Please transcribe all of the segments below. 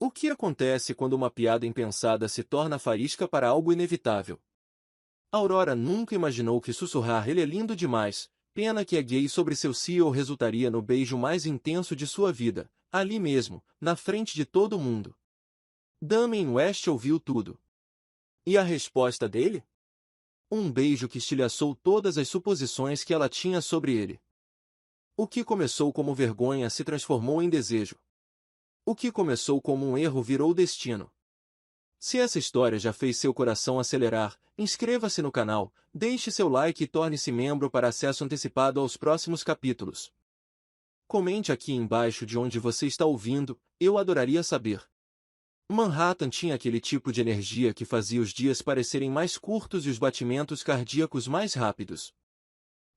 O que acontece quando uma piada impensada se torna faísca para algo inevitável? Aurora nunca imaginou que sussurrar "ele é lindo demais, pena que é gay" sobre seu CEO resultaria no beijo mais intenso de sua vida, ali mesmo, na frente de todo mundo. Damien West ouviu tudo. E a resposta dele? Um beijo que estilhaçou todas as suposições que ela tinha sobre ele. O que começou como vergonha se transformou em desejo. O que começou como um erro virou destino. Se essa história já fez seu coração acelerar, inscreva-se no canal, deixe seu like e torne-se membro para acesso antecipado aos próximos capítulos. Comente aqui embaixo de onde você está ouvindo, eu adoraria saber. Manhattan tinha aquele tipo de energia que fazia os dias parecerem mais curtos e os batimentos cardíacos mais rápidos.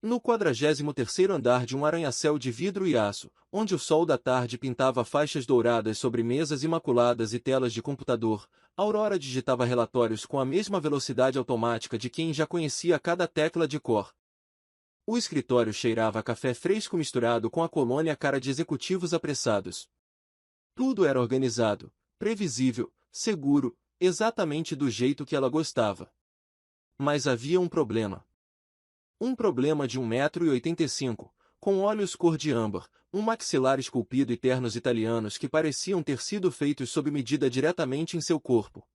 No 43º andar de um arranha-céu de vidro e aço, onde o sol da tarde pintava faixas douradas sobre mesas imaculadas e telas de computador, Aurora digitava relatórios com a mesma velocidade automática de quem já conhecia cada tecla de cor. O escritório cheirava a café fresco misturado com a colônia cara de executivos apressados. Tudo era organizado, previsível, seguro, exatamente do jeito que ela gostava. Mas havia um problema. Um problema de 1,85 m, com olhos cor de âmbar, um maxilar esculpido e ternos italianos que pareciam ter sido feitos sob medida diretamente em seu corpo.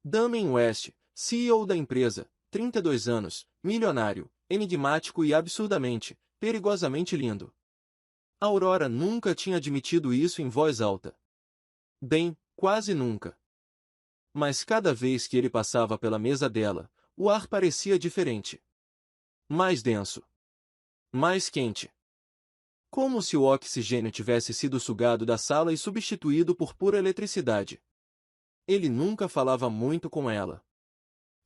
Damien West, CEO da empresa, 32 anos, milionário, enigmático e absurdamente, perigosamente lindo. Aurora nunca tinha admitido isso em voz alta. Bem, quase nunca. Mas cada vez que ele passava pela mesa dela, o ar parecia diferente. Mais denso. Mais quente. Como se o oxigênio tivesse sido sugado da sala e substituído por pura eletricidade. Ele nunca falava muito com ela.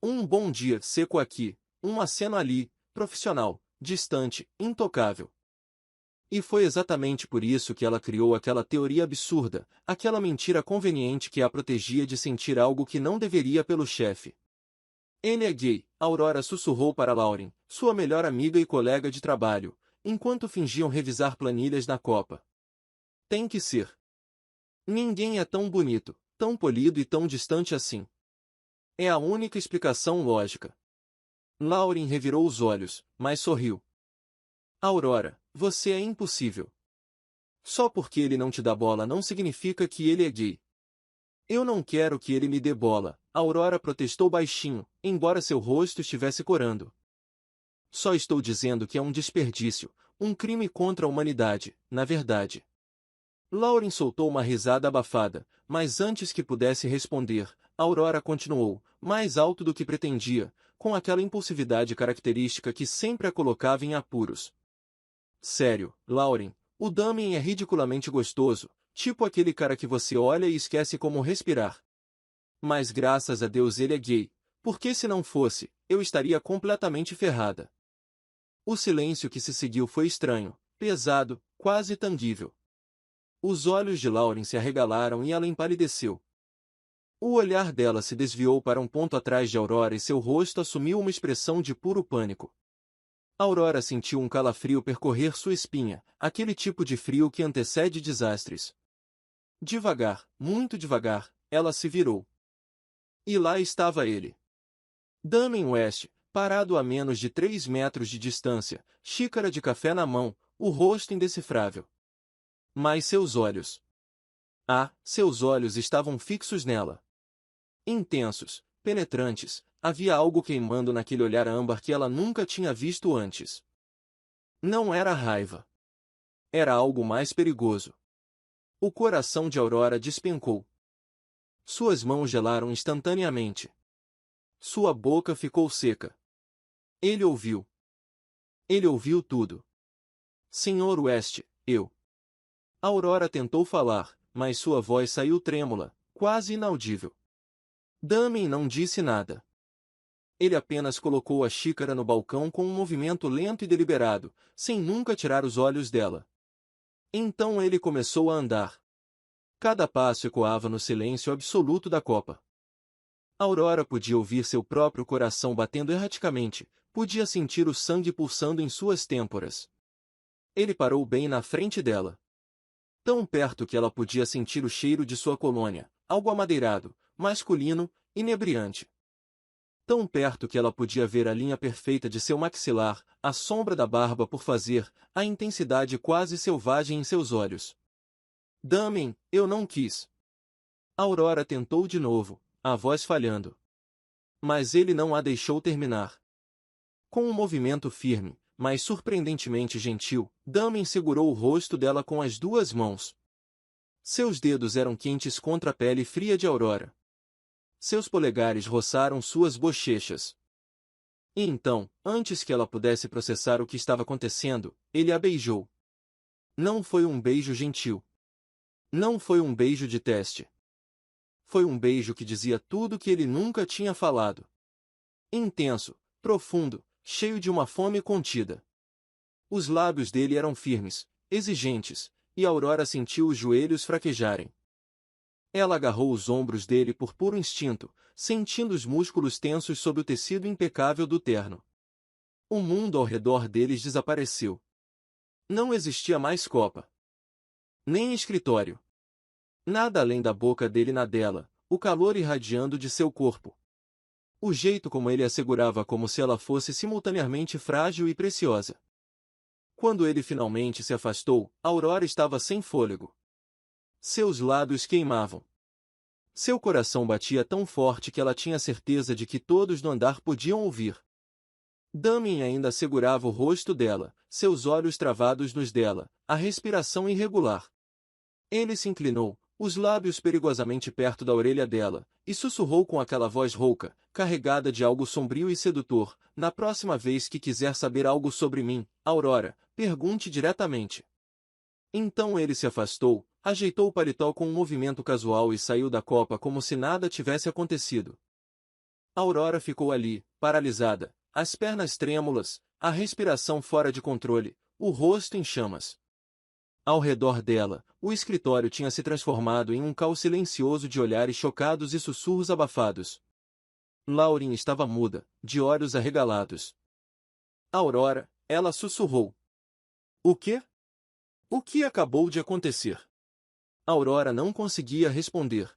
Um bom dia seco aqui, um aceno ali, profissional, distante, intocável. E foi exatamente por isso que ela criou aquela teoria absurda, aquela mentira conveniente que a protegia de sentir algo que não deveria pelo chefe. Ele é gay, Aurora sussurrou para Lauren, sua melhor amiga e colega de trabalho, enquanto fingiam revisar planilhas na copa. Tem que ser. Ninguém é tão bonito, tão polido e tão distante assim. É a única explicação lógica. Lauren revirou os olhos, mas sorriu. Aurora, você é impossível. Só porque ele não te dá bola não significa que ele é gay. Eu não quero que ele me dê bola, Aurora protestou baixinho, embora seu rosto estivesse corando. Só estou dizendo que é um desperdício, um crime contra a humanidade, na verdade. Lauren soltou uma risada abafada, mas antes que pudesse responder, Aurora continuou, mais alto do que pretendia, com aquela impulsividade característica que sempre a colocava em apuros. Sério, Lauren, o Damien é ridiculamente gostoso, tipo aquele cara que você olha e esquece como respirar. Mas graças a Deus ele é gay, porque se não fosse, eu estaria completamente ferrada. O silêncio que se seguiu foi estranho, pesado, quase tangível. Os olhos de Lauren se arregalaram e ela empalideceu. O olhar dela se desviou para um ponto atrás de Aurora e seu rosto assumiu uma expressão de puro pânico. Aurora sentiu um calafrio percorrer sua espinha, aquele tipo de frio que antecede desastres. Devagar, muito devagar, ela se virou. E lá estava ele. Damien West, parado a menos de 3 metros de distância, xícara de café na mão, o rosto indecifrável. Mas seus olhos. Ah, seus olhos estavam fixos nela. Intensos, penetrantes, havia algo queimando naquele olhar âmbar que ela nunca tinha visto antes. Não era raiva. Era algo mais perigoso. O coração de Aurora despencou. Suas mãos gelaram instantaneamente. Sua boca ficou seca. Ele ouviu. Ele ouviu tudo. Senhor West, eu. Aurora tentou falar, mas sua voz saiu trêmula, quase inaudível. Damien não disse nada. Ele apenas colocou a xícara no balcão com um movimento lento e deliberado, sem nunca tirar os olhos dela. Então ele começou a andar. Cada passo ecoava no silêncio absoluto da copa. Aurora podia ouvir seu próprio coração batendo erraticamente, podia sentir o sangue pulsando em suas têmporas. Ele parou bem na frente dela. Tão perto que ela podia sentir o cheiro de sua colônia, algo amadeirado, masculino, inebriante. Tão perto que ela podia ver a linha perfeita de seu maxilar, a sombra da barba por fazer, a intensidade quase selvagem em seus olhos. Damien, eu não quis. Aurora tentou de novo, a voz falhando. Mas ele não a deixou terminar. Com um movimento firme, mas surpreendentemente gentil, Damien segurou o rosto dela com as duas mãos. Seus dedos eram quentes contra a pele fria de Aurora. Seus polegares roçaram suas bochechas. E então, antes que ela pudesse processar o que estava acontecendo, ele a beijou. Não foi um beijo gentil. Não foi um beijo de teste. Foi um beijo que dizia tudo que ele nunca tinha falado. Intenso, profundo, cheio de uma fome contida. Os lábios dele eram firmes, exigentes, e Aurora sentiu os joelhos fraquejarem. Ela agarrou os ombros dele por puro instinto, sentindo os músculos tensos sob o tecido impecável do terno. O mundo ao redor deles desapareceu. Não existia mais copa. Nem escritório. Nada além da boca dele na dela, o calor irradiando de seu corpo. O jeito como ele a segurava como se ela fosse simultaneamente frágil e preciosa. Quando ele finalmente se afastou, Aurora estava sem fôlego. Seus lábios queimavam. Seu coração batia tão forte que ela tinha certeza de que todos no andar podiam ouvir. Damien ainda segurava o rosto dela, seus olhos travados nos dela, a respiração irregular. Ele se inclinou, os lábios perigosamente perto da orelha dela, e sussurrou com aquela voz rouca, carregada de algo sombrio e sedutor: na próxima vez que quiser saber algo sobre mim, Aurora, pergunte diretamente. Então ele se afastou, ajeitou o paletó com um movimento casual e saiu da copa como se nada tivesse acontecido. Aurora ficou ali, paralisada, as pernas trêmulas, a respiração fora de controle, o rosto em chamas. Ao redor dela, o escritório tinha se transformado em um caos silencioso de olhares chocados e sussurros abafados. Lauren estava muda, de olhos arregalados. Aurora, ela sussurrou. O quê? O que acabou de acontecer? Aurora não conseguia responder.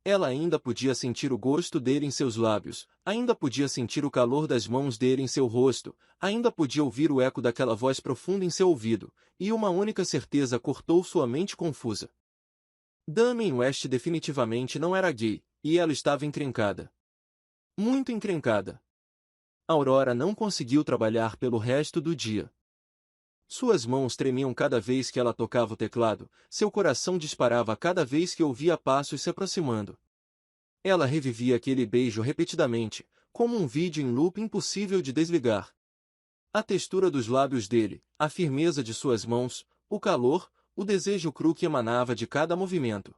Ela ainda podia sentir o gosto dele em seus lábios, ainda podia sentir o calor das mãos dele em seu rosto, ainda podia ouvir o eco daquela voz profunda em seu ouvido, e uma única certeza cortou sua mente confusa. Damien West definitivamente não era gay, e ela estava encrencada. Muito encrencada. Aurora não conseguiu trabalhar pelo resto do dia. Suas mãos tremiam cada vez que ela tocava o teclado, seu coração disparava cada vez que ouvia passos se aproximando. Ela revivia aquele beijo repetidamente, como um vídeo em loop impossível de desligar. A textura dos lábios dele, a firmeza de suas mãos, o calor, o desejo cru que emanava de cada movimento.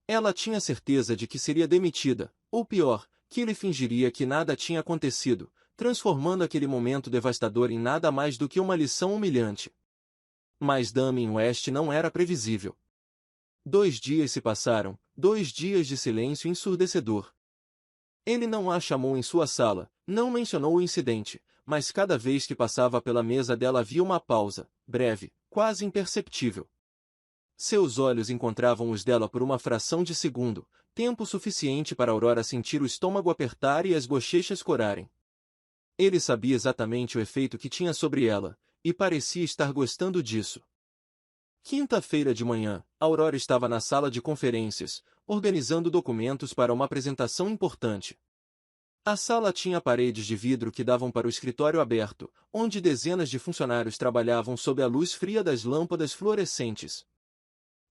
Ela tinha certeza de que seria demitida, ou pior, que ele fingiria que nada tinha acontecido, transformando aquele momento devastador em nada mais do que uma lição humilhante. Mas Damien West não era previsível. 2 dias se passaram, 2 dias de silêncio ensurdecedor. Ele não a chamou em sua sala, não mencionou o incidente, mas cada vez que passava pela mesa dela havia uma pausa, breve, quase imperceptível. Seus olhos encontravam os dela por uma fração de segundo, tempo suficiente para Aurora sentir o estômago apertar e as bochechas corarem. Ele sabia exatamente o efeito que tinha sobre ela, e parecia estar gostando disso. Quinta-feira de manhã, Aurora estava na sala de conferências, organizando documentos para uma apresentação importante. A sala tinha paredes de vidro que davam para o escritório aberto, onde dezenas de funcionários trabalhavam sob a luz fria das lâmpadas fluorescentes.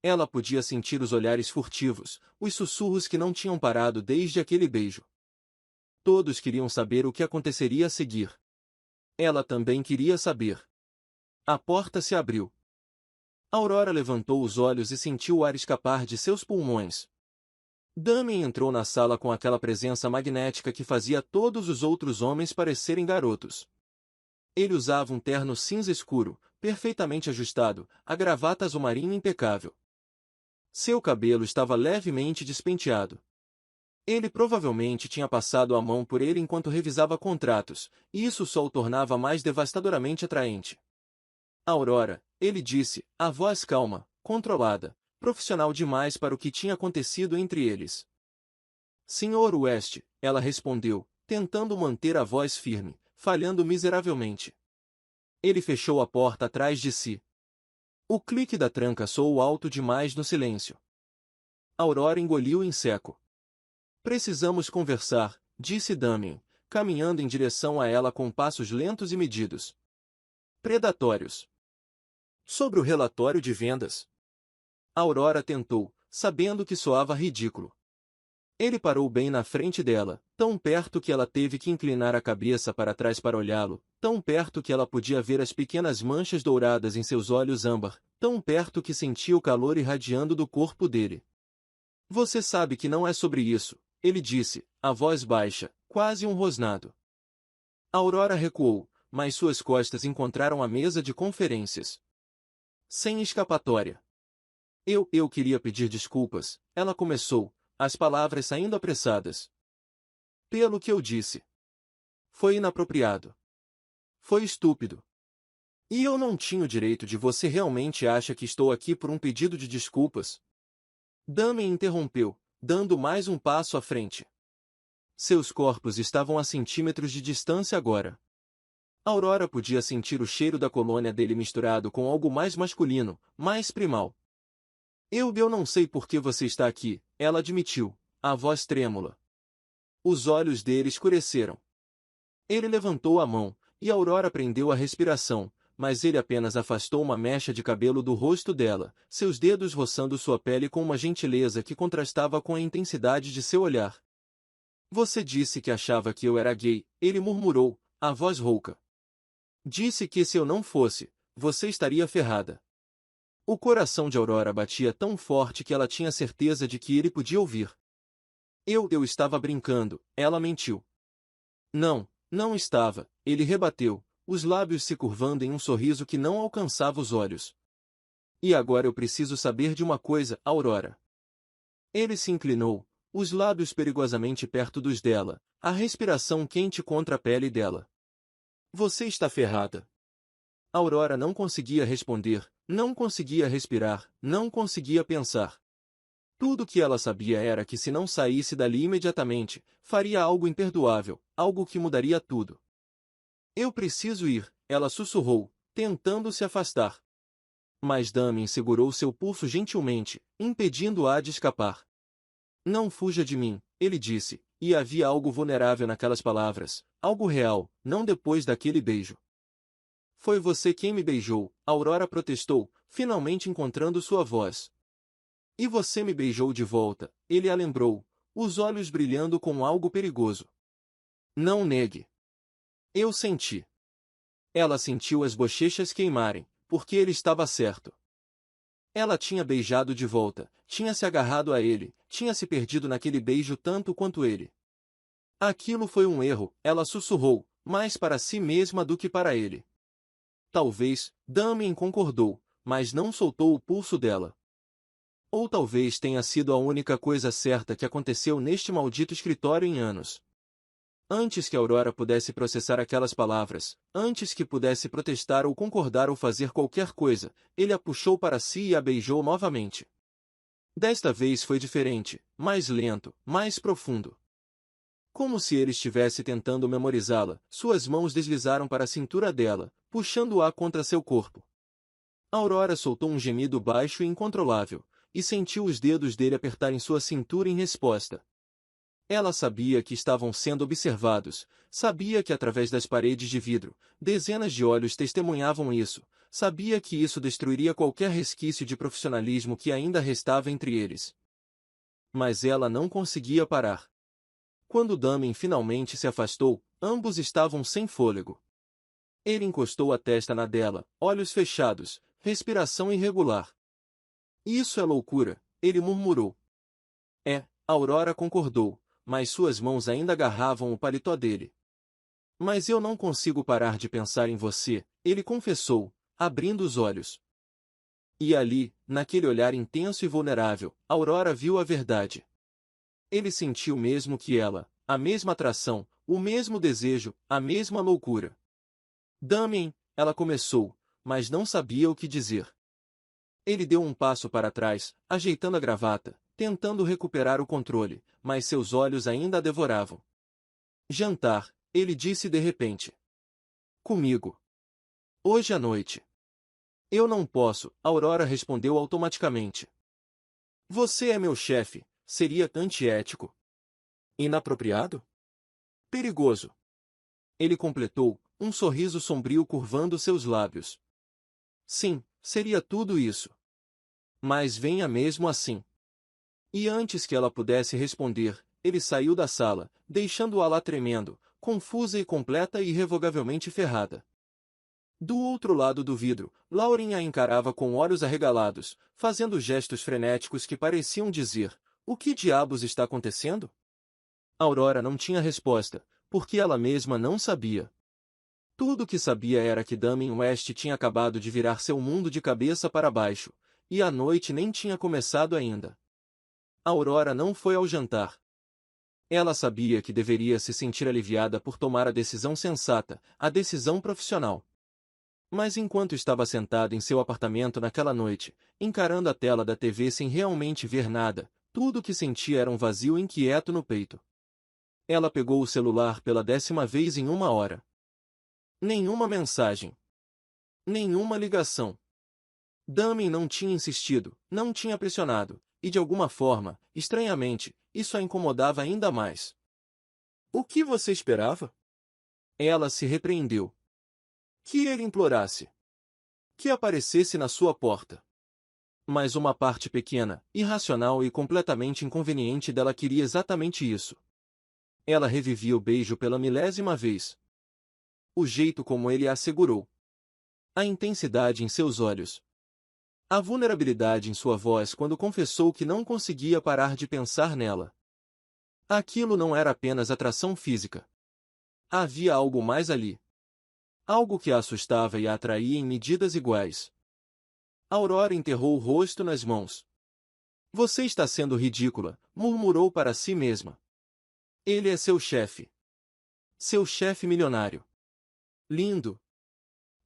Ela podia sentir os olhares furtivos, os sussurros que não tinham parado desde aquele beijo. Todos queriam saber o que aconteceria a seguir. Ela também queria saber. A porta se abriu. Aurora levantou os olhos e sentiu o ar escapar de seus pulmões. Damien entrou na sala com aquela presença magnética que fazia todos os outros homens parecerem garotos. Ele usava um terno cinza escuro, perfeitamente ajustado, a gravata azul marinho impecável. Seu cabelo estava levemente despenteado. Ele provavelmente tinha passado a mão por ele enquanto revisava contratos, e isso só o tornava mais devastadoramente atraente. Aurora, ele disse, a voz calma, controlada, profissional demais para o que tinha acontecido entre eles. Senhor West, ela respondeu, tentando manter a voz firme, falhando miseravelmente. Ele fechou a porta atrás de si. O clique da tranca soou alto demais no silêncio. Aurora engoliu em seco. Precisamos conversar, disse Damien, caminhando em direção a ela com passos lentos e medidos. Predatórios. Sobre o relatório de vendas. Aurora tentou, sabendo que soava ridículo. Ele parou bem na frente dela, tão perto que ela teve que inclinar a cabeça para trás para olhá-lo, tão perto que ela podia ver as pequenas manchas douradas em seus olhos âmbar, tão perto que sentia o calor irradiando do corpo dele. Você sabe que não é sobre isso, ele disse, a voz baixa, quase um rosnado. Aurora recuou, mas suas costas encontraram a mesa de conferências. Sem escapatória. Eu queria pedir desculpas, ela começou, as palavras saindo apressadas. Pelo que eu disse. Foi inapropriado. Foi estúpido. E eu não tinha o direito de você realmente acha que estou aqui por um pedido de desculpas? Damien interrompeu, dando mais um passo à frente. Seus corpos estavam a centímetros de distância agora. Aurora podia sentir o cheiro da colônia dele misturado com algo mais masculino, mais primal. Eu não sei por que você está aqui, ela admitiu, a voz trêmula. Os olhos dele escureceram. Ele levantou a mão, e Aurora prendeu a respiração, mas ele apenas afastou uma mecha de cabelo do rosto dela, seus dedos roçando sua pele com uma gentileza que contrastava com a intensidade de seu olhar. Você disse que achava que eu era gay, ele murmurou, a voz rouca. Disse que se eu não fosse, você estaria ferrada. O coração de Aurora batia tão forte que ela tinha certeza de que ele podia ouvir. Eu estava brincando, ela mentiu. Não estava, ele rebateu, os lábios se curvando em um sorriso que não alcançava os olhos. E agora eu preciso saber de uma coisa, Aurora. Ele se inclinou, os lábios perigosamente perto dos dela, a respiração quente contra a pele dela. Você está ferrada. Aurora não conseguia responder, não conseguia respirar, não conseguia pensar. Tudo o que ela sabia era que se não saísse dali imediatamente, faria algo imperdoável, algo que mudaria tudo. Eu preciso ir, ela sussurrou, tentando se afastar. Mas Damien segurou seu pulso gentilmente, impedindo-a de escapar. Não fuja de mim, ele disse, e havia algo vulnerável naquelas palavras, algo real, não depois daquele beijo. Foi você quem me beijou, Aurora protestou, finalmente encontrando sua voz. E você me beijou de volta, ele a lembrou, os olhos brilhando com algo perigoso. Não negue. Eu senti. Ela sentiu as bochechas queimarem, porque ele estava certo. Ela tinha beijado de volta, tinha se agarrado a ele, tinha se perdido naquele beijo tanto quanto ele. Aquilo foi um erro, ela sussurrou, mais para si mesma do que para ele. Talvez, Damien concordou, mas não soltou o pulso dela. Ou talvez tenha sido a única coisa certa que aconteceu neste maldito escritório em anos. Antes que Aurora pudesse processar aquelas palavras, antes que pudesse protestar ou concordar ou fazer qualquer coisa, ele a puxou para si e a beijou novamente. Desta vez foi diferente, mais lento, mais profundo. Como se ele estivesse tentando memorizá-la, suas mãos deslizaram para a cintura dela, puxando-a contra seu corpo. Aurora soltou um gemido baixo e incontrolável, e sentiu os dedos dele apertarem sua cintura em resposta. Ela sabia que estavam sendo observados, sabia que através das paredes de vidro, dezenas de olhos testemunhavam isso, sabia que isso destruiria qualquer resquício de profissionalismo que ainda restava entre eles. Mas ela não conseguia parar. Quando Damien finalmente se afastou, ambos estavam sem fôlego. Ele encostou a testa na dela, olhos fechados, respiração irregular. Isso é loucura, ele murmurou. Aurora concordou, mas suas mãos ainda agarravam o paletó dele. Mas eu não consigo parar de pensar em você, ele confessou, abrindo os olhos. E ali, naquele olhar intenso e vulnerável, Aurora viu a verdade. Ele sentiu mesmo que ela, a mesma atração, o mesmo desejo, a mesma loucura. Damien, ela começou, mas não sabia o que dizer. Ele deu um passo para trás, ajeitando a gravata, tentando recuperar o controle, mas seus olhos ainda a devoravam. Jantar, ele disse de repente. Comigo. Hoje à noite. Eu não posso, Aurora respondeu automaticamente. Você é meu chefe, seria antiético. Inapropriado? Perigoso. Ele completou, um sorriso sombrio curvando seus lábios. Sim, seria tudo isso. Mas venha mesmo assim. E antes que ela pudesse responder, ele saiu da sala, deixando-a lá tremendo, confusa e completa e irrevogavelmente ferrada. Do outro lado do vidro, Lauren a encarava com olhos arregalados, fazendo gestos frenéticos que pareciam dizer: o que diabos está acontecendo? Aurora não tinha resposta, porque ela mesma não sabia. Tudo o que sabia era que Damien West tinha acabado de virar seu mundo de cabeça para baixo, e a noite nem tinha começado ainda. Aurora não foi ao jantar. Ela sabia que deveria se sentir aliviada por tomar a decisão sensata, a decisão profissional. Mas enquanto estava sentada em seu apartamento naquela noite, encarando a tela da TV sem realmente ver nada, tudo o que sentia era um vazio inquieto no peito. Ela pegou o celular pela 10ª vez em 1 hora. Nenhuma mensagem. Nenhuma ligação. Damien não tinha insistido, não tinha pressionado, e de alguma forma, estranhamente, isso a incomodava ainda mais. O que você esperava? Ela se repreendeu. Que ele implorasse. Que aparecesse na sua porta. Mas uma parte pequena, irracional e completamente inconveniente dela queria exatamente isso. Ela revivia o beijo pela 1000ª vez. O jeito como ele a assegurou. A intensidade em seus olhos. A vulnerabilidade em sua voz quando confessou que não conseguia parar de pensar nela. Aquilo não era apenas atração física. Havia algo mais ali. Algo que a assustava e a atraía em medidas iguais. Aurora enterrou o rosto nas mãos. Você está sendo ridícula, murmurou para si mesma. Ele é seu chefe. Seu chefe milionário. Lindo.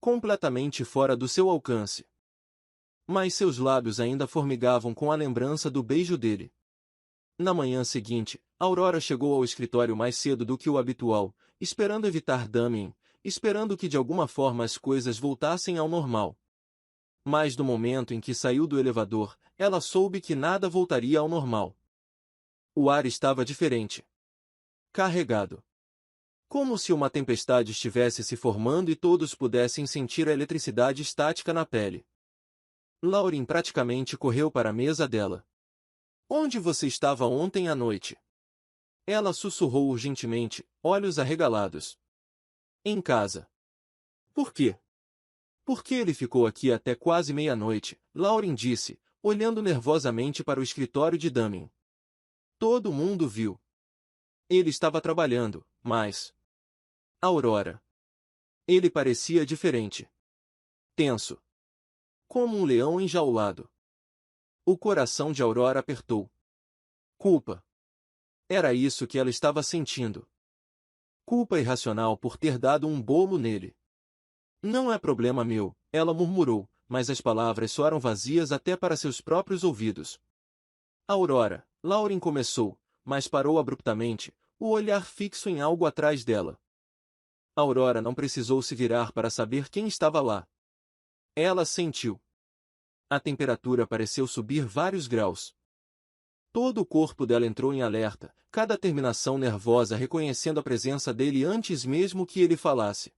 Completamente fora do seu alcance. Mas seus lábios ainda formigavam com a lembrança do beijo dele. Na manhã seguinte, Aurora chegou ao escritório mais cedo do que o habitual, esperando evitar Damien, esperando que de alguma forma as coisas voltassem ao normal. Mas no momento em que saiu do elevador, ela soube que nada voltaria ao normal. O ar estava diferente. Carregado. Como se uma tempestade estivesse se formando e todos pudessem sentir a eletricidade estática na pele. Lauren praticamente correu para a mesa dela. Onde você estava ontem à noite? Ela sussurrou urgentemente, olhos arregalados. Em casa. Por quê? Porque ele ficou aqui até quase meia-noite, Lauren disse, olhando nervosamente para o escritório de Damien. Todo mundo viu. Ele estava trabalhando, mas... Aurora. Ele parecia diferente. Tenso. Como um leão enjaulado. O coração de Aurora apertou. Culpa. Era isso que ela estava sentindo. Culpa irracional por ter dado um bolo nele. Não é problema meu, ela murmurou, mas as palavras soaram vazias até para seus próprios ouvidos. Aurora, Lauren começou, mas parou abruptamente, o olhar fixo em algo atrás dela. Aurora não precisou se virar para saber quem estava lá. Ela sentiu. A temperatura pareceu subir vários graus. Todo o corpo dela entrou em alerta, cada terminação nervosa reconhecendo a presença dele antes mesmo que ele falasse.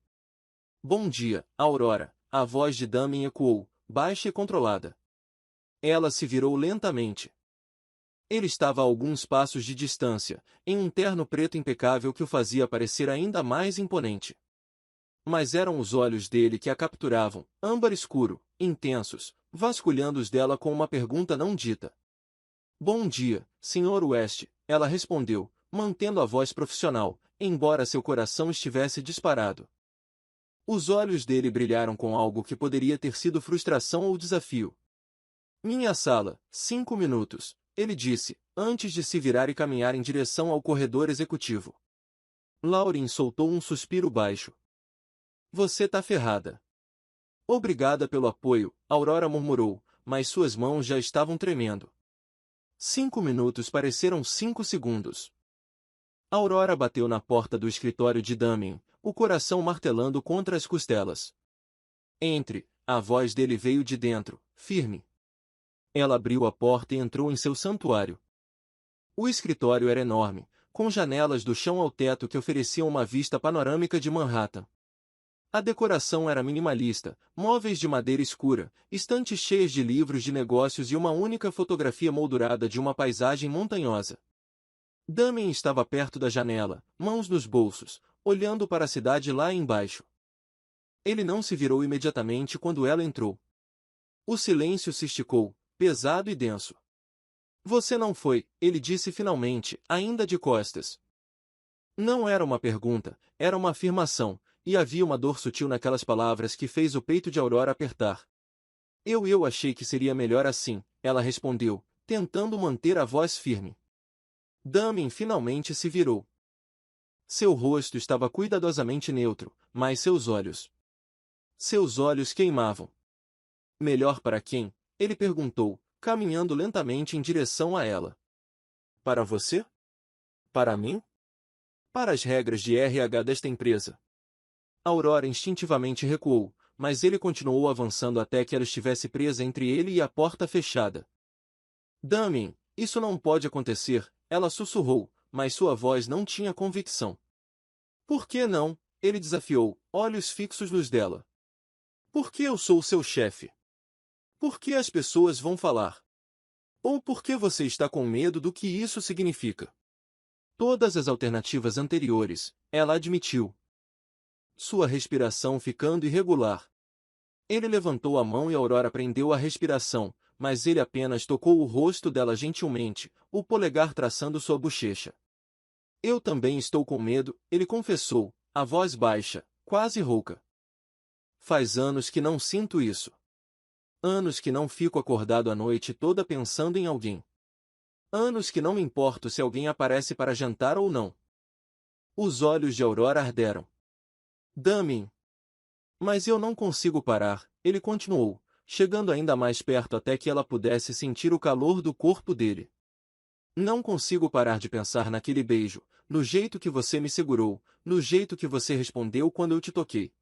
Bom dia, Aurora, a voz de Damien ecoou, baixa e controlada. Ela se virou lentamente. Ele estava a alguns passos de distância, em um terno preto impecável que o fazia parecer ainda mais imponente. Mas eram os olhos dele que a capturavam, âmbar escuro, intensos, vasculhando os dela com uma pergunta não dita. Bom dia, Sr. West, ela respondeu, mantendo a voz profissional, embora seu coração estivesse disparado. Os olhos dele brilharam com algo que poderia ter sido frustração ou desafio. Minha sala, 5 minutos, ele disse, antes de se virar e caminhar em direção ao corredor executivo. Lauren soltou um suspiro baixo. Você tá ferrada. Obrigada pelo apoio, Aurora murmurou, mas suas mãos já estavam tremendo. 5 minutos pareceram 5 segundos. Aurora bateu na porta do escritório de Damien, o coração martelando contra as costelas. Entre, a voz dele veio de dentro, firme. Ela abriu a porta e entrou em seu santuário. O escritório era enorme, com janelas do chão ao teto que ofereciam uma vista panorâmica de Manhattan. A decoração era minimalista, móveis de madeira escura, estantes cheias de livros de negócios e uma única fotografia moldurada de uma paisagem montanhosa. Damien estava perto da janela, mãos nos bolsos, olhando para a cidade lá embaixo. Ele não se virou imediatamente quando ela entrou. O silêncio se esticou, pesado e denso. Você não foi, ele disse finalmente, ainda de costas. Não era uma pergunta, era uma afirmação, e havia uma dor sutil naquelas palavras que fez o peito de Aurora apertar. Eu achei que seria melhor assim, ela respondeu, tentando manter a voz firme. Damien finalmente se virou. Seu rosto estava cuidadosamente neutro, mas seus olhos... Seus olhos queimavam. Melhor para quem? Ele perguntou, caminhando lentamente em direção a ela. Para você? Para mim? Para as regras de RH desta empresa. Aurora instintivamente recuou, mas ele continuou avançando até que ela estivesse presa entre ele e a porta fechada. Damien, isso não pode acontecer, ela sussurrou, mas sua voz não tinha convicção. Por que não? Ele desafiou, olhos fixos nos dela. Porque eu sou seu chefe. Por que as pessoas vão falar? Ou por que você está com medo do que isso significa? Todas as alternativas anteriores, ela admitiu. Sua respiração ficando irregular. Ele levantou a mão e Aurora prendeu a respiração, mas ele apenas tocou o rosto dela gentilmente, o polegar traçando sua bochecha. Eu também estou com medo, ele confessou, a voz baixa, quase rouca. Faz anos que não sinto isso. Anos que não fico acordado a noite toda pensando em alguém. Anos que não me importo se alguém aparece para jantar ou não. Os olhos de Aurora arderam. Damien. Mas eu não consigo parar, ele continuou, chegando ainda mais perto até que ela pudesse sentir o calor do corpo dele. Não consigo parar de pensar naquele beijo, no jeito que você me segurou, no jeito que você respondeu quando eu te toquei.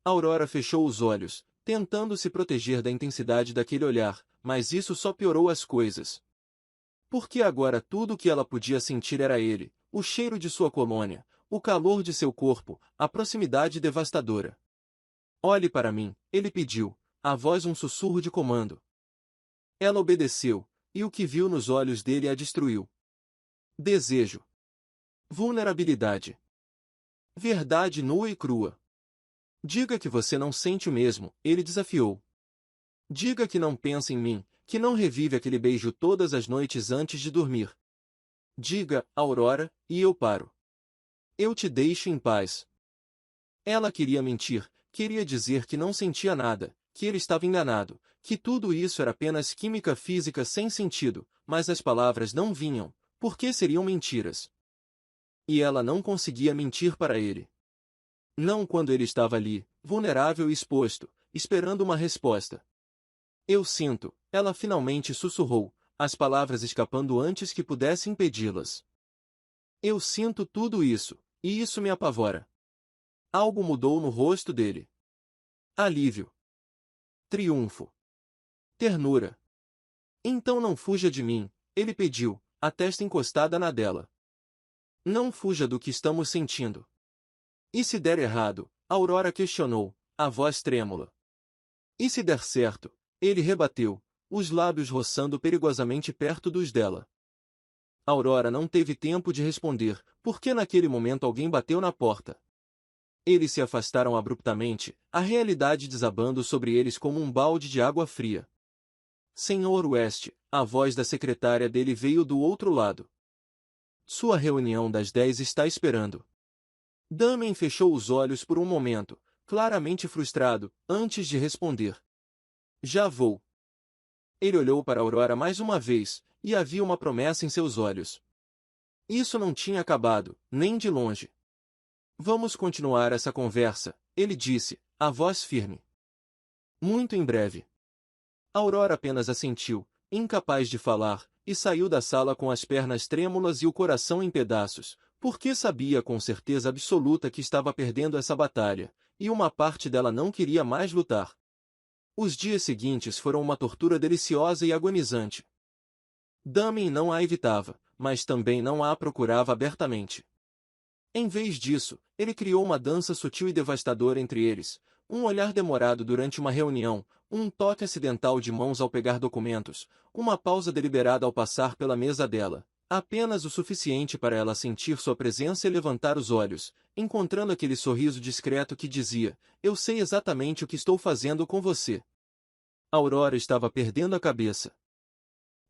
Aurora fechou os olhos, tentando se proteger da intensidade daquele olhar, mas isso só piorou as coisas. Porque agora tudo o que ela podia sentir era ele, o cheiro de sua colônia, o calor de seu corpo, a proximidade devastadora. Olhe para mim, ele pediu, a voz um sussurro de comando. Ela obedeceu, e o que viu nos olhos dele a destruiu. Desejo. Vulnerabilidade. Verdade nua e crua. Diga que você não sente o mesmo, ele desafiou. Diga que não pensa em mim, que não revive aquele beijo todas as noites antes de dormir. Diga, Aurora, e eu paro. Eu te deixo em paz. Ela queria mentir, queria dizer que não sentia nada, que ele estava enganado, que tudo isso era apenas química física sem sentido, mas as palavras não vinham, porque seriam mentiras. E ela não conseguia mentir para ele. Não quando ele estava ali, vulnerável e exposto, esperando uma resposta. Eu sinto, ela finalmente sussurrou, as palavras escapando antes que pudesse impedi-las. Eu sinto tudo isso, e isso me apavora. Algo mudou no rosto dele. Alívio. Triunfo. Ternura. Então não fuja de mim, ele pediu, a testa encostada na dela. Não fuja do que estamos sentindo. E se der errado? Aurora questionou, a voz trêmula. E se der certo? Ele rebateu, os lábios roçando perigosamente perto dos dela. Aurora não teve tempo de responder, porque naquele momento alguém bateu na porta. Eles se afastaram abruptamente, a realidade desabando sobre eles como um balde de água fria. Senhor West, a voz da secretária dele veio do outro lado. Sua reunião das 10 está esperando. Damien fechou os olhos por um momento, claramente frustrado, antes de responder. Já vou. Ele olhou para Aurora mais uma vez, e havia uma promessa em seus olhos. Isso não tinha acabado, nem de longe. Vamos continuar essa conversa, ele disse, a voz firme. Muito em breve. Aurora apenas assentiu, incapaz de falar, e saiu da sala com as pernas trêmulas e o coração em pedaços, porque sabia com certeza absoluta que estava perdendo essa batalha, e uma parte dela não queria mais lutar. Os dias seguintes foram uma tortura deliciosa e agonizante. Damien não a evitava, mas também não a procurava abertamente. Em vez disso, ele criou uma dança sutil e devastadora entre eles, um olhar demorado durante uma reunião, um toque acidental de mãos ao pegar documentos, uma pausa deliberada ao passar pela mesa dela, apenas o suficiente para ela sentir sua presença e levantar os olhos, encontrando aquele sorriso discreto que dizia: "Eu sei exatamente o que estou fazendo com você." Aurora estava perdendo a cabeça.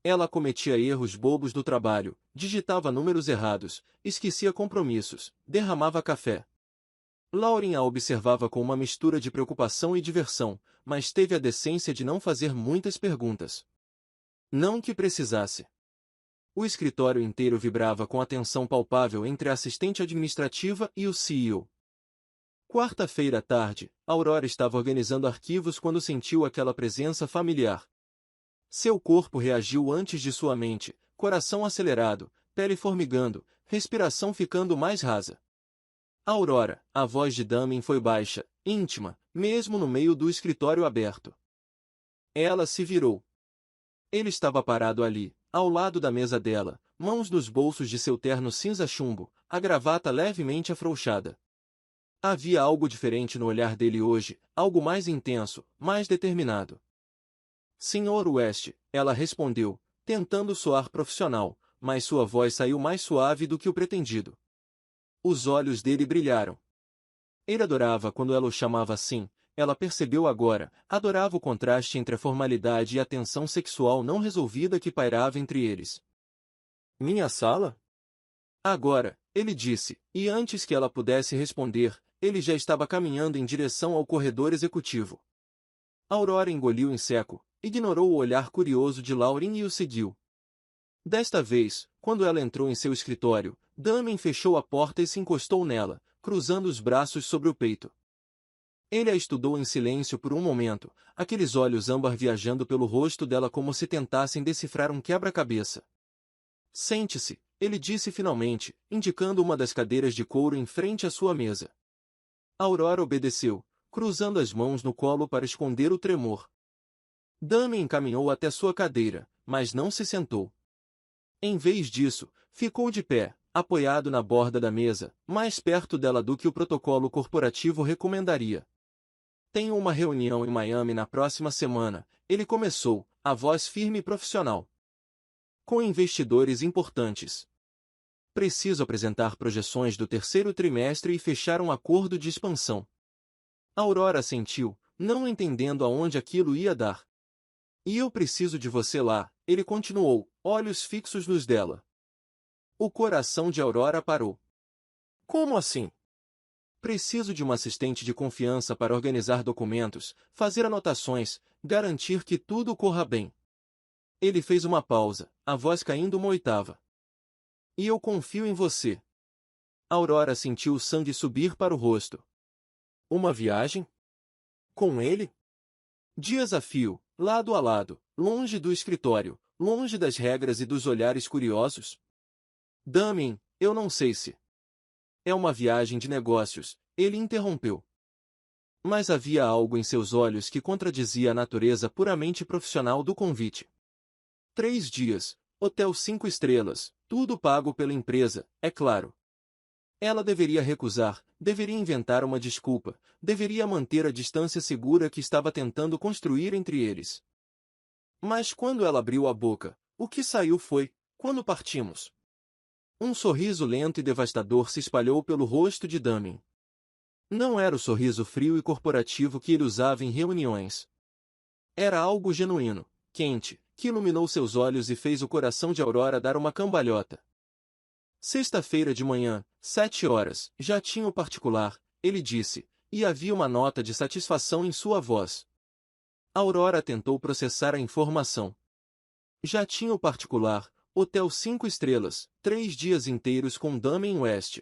Ela cometia erros bobos do trabalho, digitava números errados, esquecia compromissos, derramava café. Lauren a observava com uma mistura de preocupação e diversão, mas teve a decência de não fazer muitas perguntas. Não que precisasse. O escritório inteiro vibrava com a tensão palpável entre a assistente administrativa e o CEO. Quarta-feira à tarde, Aurora estava organizando arquivos quando sentiu aquela presença familiar. Seu corpo reagiu antes de sua mente, coração acelerado, pele formigando, respiração ficando mais rasa. Aurora, a voz de Damien foi baixa, íntima, mesmo no meio do escritório aberto. Ela se virou. Ele estava parado ali, ao lado da mesa dela, mãos nos bolsos de seu terno cinza chumbo, a gravata levemente afrouxada. Havia algo diferente no olhar dele hoje, algo mais intenso, mais determinado. Sr. West, ela respondeu, tentando soar profissional, mas sua voz saiu mais suave do que o pretendido. Os olhos dele brilharam. Ele adorava quando ela o chamava assim, ela percebeu agora, adorava o contraste entre a formalidade e a tensão sexual não resolvida que pairava entre eles. "Minha sala?" "Agora," ele disse, e antes que ela pudesse responder, ele já estava caminhando em direção ao corredor executivo. Aurora engoliu em seco, ignorou o olhar curioso de Lauren e o seguiu. Desta vez, quando ela entrou em seu escritório, Damien fechou a porta e se encostou nela, cruzando os braços sobre o peito. Ele a estudou em silêncio por um momento, aqueles olhos âmbar viajando pelo rosto dela como se tentassem decifrar um quebra-cabeça. "Sente-se," ele disse finalmente, indicando uma das cadeiras de couro em frente à sua mesa. Aurora obedeceu, cruzando as mãos no colo para esconder o tremor. Damien caminhou até sua cadeira, mas não se sentou. Em vez disso, ficou de pé, apoiado na borda da mesa, mais perto dela do que o protocolo corporativo recomendaria. "Tenho uma reunião em Miami na próxima semana," ele começou, a voz firme e profissional. "Com investidores importantes. Preciso apresentar projeções do terceiro trimestre e fechar um acordo de expansão." Aurora assentiu, não entendendo aonde aquilo ia dar. "E eu preciso de você lá," ele continuou, olhos fixos nos dela. O coração de Aurora parou. "Como assim?" "Preciso de uma assistente de confiança para organizar documentos, fazer anotações, garantir que tudo corra bem." Ele fez uma pausa, a voz caindo uma oitava. "E eu confio em você." Aurora sentiu o sangue subir para o rosto. Uma viagem? Com ele? Dias a fio, lado a lado, longe do escritório, longe das regras e dos olhares curiosos? "Damien, eu não sei se é uma viagem de negócios," ele interrompeu. Mas havia algo em seus olhos que contradizia a natureza puramente profissional do convite. 3 dias, hotel 5 estrelas, tudo pago pela empresa, é claro. Ela deveria recusar, deveria inventar uma desculpa, deveria manter a distância segura que estava tentando construir entre eles. Mas quando ela abriu a boca, o que saiu foi: "Quando partimos?" Um sorriso lento e devastador se espalhou pelo rosto de Damien. Não era o sorriso frio e corporativo que ele usava em reuniões. Era algo genuíno, quente, que iluminou seus olhos e fez o coração de Aurora dar uma cambalhota. Sexta-feira de manhã, 7 horas, já tinha o particular, ele disse, e havia uma nota de satisfação em sua voz. Aurora tentou processar a informação. Já tinha o particular, hotel 5 estrelas, 3 dias inteiros com Damien West.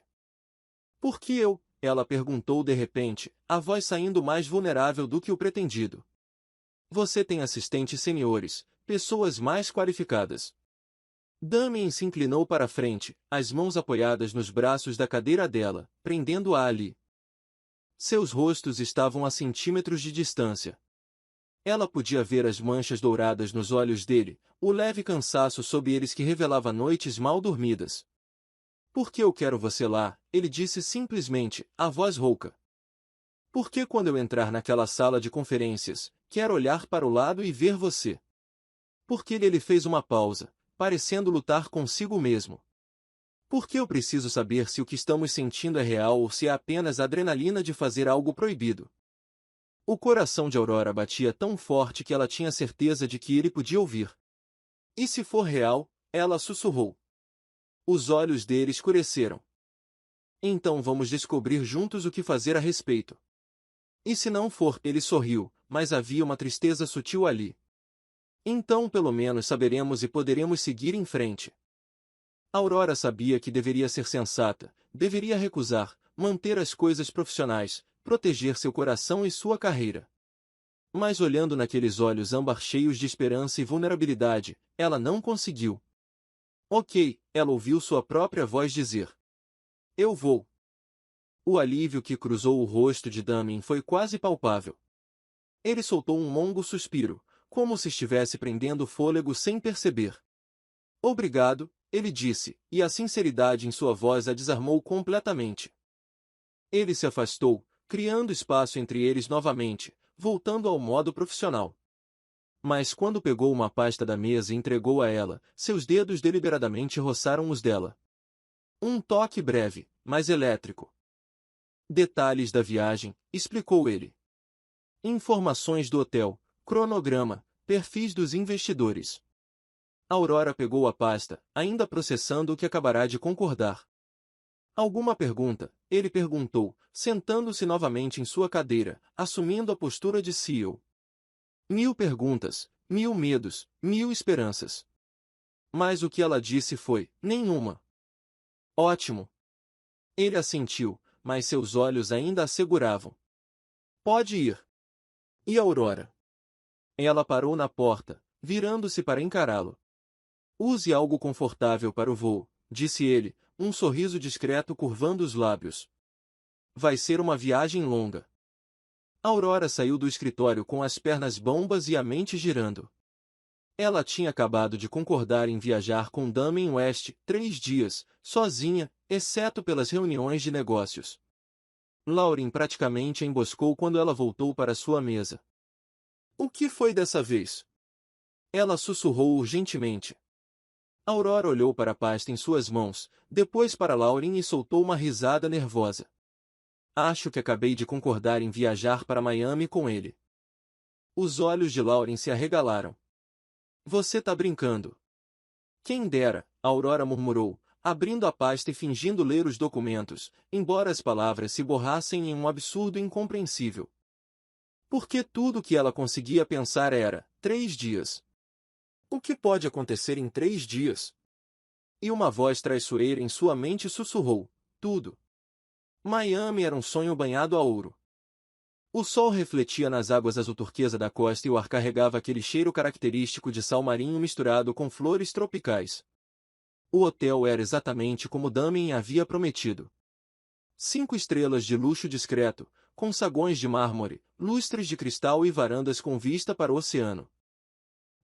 "Por que eu?" ela perguntou de repente, a voz saindo mais vulnerável do que o pretendido. Você tem assistentes seniores, pessoas mais qualificadas. Damien se inclinou para a frente, as mãos apoiadas nos braços da cadeira dela, prendendo-a ali. Seus rostos estavam a centímetros de distância. Ela podia ver as manchas douradas nos olhos dele, o leve cansaço sob eles que revelava noites mal dormidas. Por que eu quero você lá? Ele disse simplesmente, a voz rouca. Por que quando eu entrar naquela sala de conferências, quero olhar para o lado e ver você? Porque ele fez uma pausa, parecendo lutar consigo mesmo. Por que eu preciso saber se o que estamos sentindo é real ou se é apenas adrenalina de fazer algo proibido? O coração de Aurora batia tão forte que ela tinha certeza de que ele podia ouvir. E se for real, ela sussurrou. Os olhos dele escureceram. Então vamos descobrir juntos o que fazer a respeito. E se não for, ele sorriu, mas havia uma tristeza sutil ali. Então pelo menos saberemos e poderemos seguir em frente. Aurora sabia que deveria ser sensata, deveria recusar, manter as coisas profissionais, proteger seu coração e sua carreira. Mas olhando naqueles olhos âmbar cheios de esperança e vulnerabilidade, ela não conseguiu. Ok, ela ouviu sua própria voz dizer. Eu vou. O alívio que cruzou o rosto de Damien foi quase palpável. Ele soltou um longo suspiro, como se estivesse prendendo o fôlego sem perceber. Obrigado, ele disse, e a sinceridade em sua voz a desarmou completamente. Ele se afastou, criando espaço entre eles novamente, voltando ao modo profissional. Mas quando pegou uma pasta da mesa e entregou a ela, seus dedos deliberadamente roçaram os dela. Um toque breve, mas elétrico. Detalhes da viagem, explicou ele. Informações do hotel, cronograma, perfis dos investidores. Aurora pegou a pasta, ainda processando o que acabará de concordar. Alguma pergunta? Ele perguntou, sentando-se novamente em sua cadeira, assumindo a postura de CEO. 1000 perguntas, 1000 medos, 1000 esperanças. Mas o que ela disse foi, nenhuma. Ótimo. Ele assentiu, mas seus olhos ainda a seguravam. Pode ir. E Aurora? Ela parou na porta, virando-se para encará-lo. Use algo confortável para o voo, disse ele, um sorriso discreto curvando os lábios. Vai ser uma viagem longa. Aurora saiu do escritório com as pernas bambas e a mente girando. Ela tinha acabado de concordar em viajar com Damien West 3 dias, sozinha, exceto pelas reuniões de negócios. Lauren praticamente a emboscou quando ela voltou para sua mesa. O que foi dessa vez? Ela sussurrou urgentemente. Aurora olhou para a pasta em suas mãos, depois para Lauren e soltou uma risada nervosa. Acho que acabei de concordar em viajar para Miami com ele. Os olhos de Lauren se arregalaram. Você tá brincando. Quem dera, Aurora murmurou, abrindo a pasta e fingindo ler os documentos, embora as palavras se borrassem em um absurdo incompreensível. Porque tudo o que ela conseguia pensar era, 3 dias. O que pode acontecer em 3 dias? E uma voz traiçoeira em sua mente sussurrou, tudo. Miami era um sonho banhado a ouro. O sol refletia nas águas azul turquesa da costa e o ar carregava aquele cheiro característico de sal marinho misturado com flores tropicais. O hotel era exatamente como Damien havia prometido. 5 estrelas de luxo discreto, com sagões de mármore, lustres de cristal e varandas com vista para o oceano.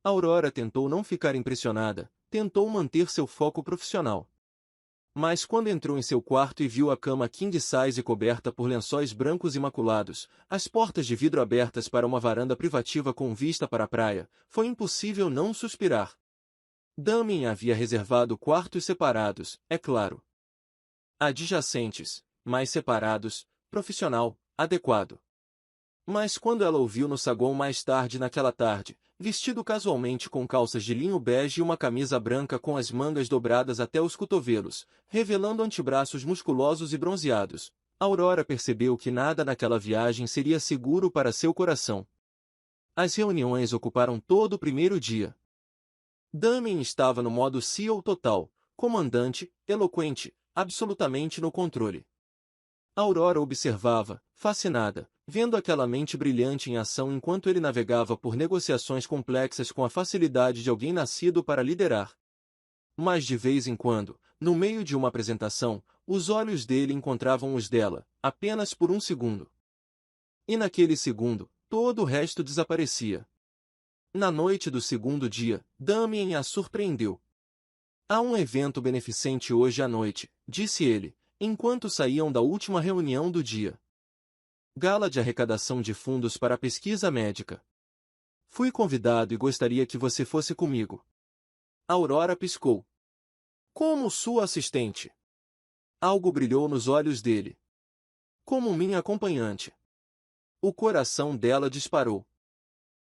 Aurora tentou não ficar impressionada, tentou manter seu foco profissional. Mas quando entrou em seu quarto e viu a cama king size coberta por lençóis brancos imaculados, as portas de vidro abertas para uma varanda privativa com vista para a praia, foi impossível não suspirar. Damien havia reservado quartos separados, é claro. Adjacentes, mas separados, profissional, adequado. Mas quando ela o viu no saguão mais tarde naquela tarde, vestido casualmente com calças de linho bege e uma camisa branca com as mangas dobradas até os cotovelos, revelando antebraços musculosos e bronzeados, Aurora percebeu que nada naquela viagem seria seguro para seu coração. As reuniões ocuparam todo o primeiro dia. Damien estava no modo CEO total, comandante, eloquente, absolutamente no controle. Aurora observava, fascinada, vendo aquela mente brilhante em ação enquanto ele navegava por negociações complexas com a facilidade de alguém nascido para liderar. Mas de vez em quando, no meio de uma apresentação, os olhos dele encontravam os dela, apenas por um segundo. E naquele segundo, todo o resto desaparecia. Na noite do segundo dia, Damien a surpreendeu. Há um evento beneficente hoje à noite, disse ele, enquanto saíam da última reunião do dia. Gala de arrecadação de fundos para a pesquisa médica. Fui convidado e gostaria que você fosse comigo. Aurora piscou. Como sua assistente? Algo brilhou nos olhos dele. Como minha acompanhante. O coração dela disparou.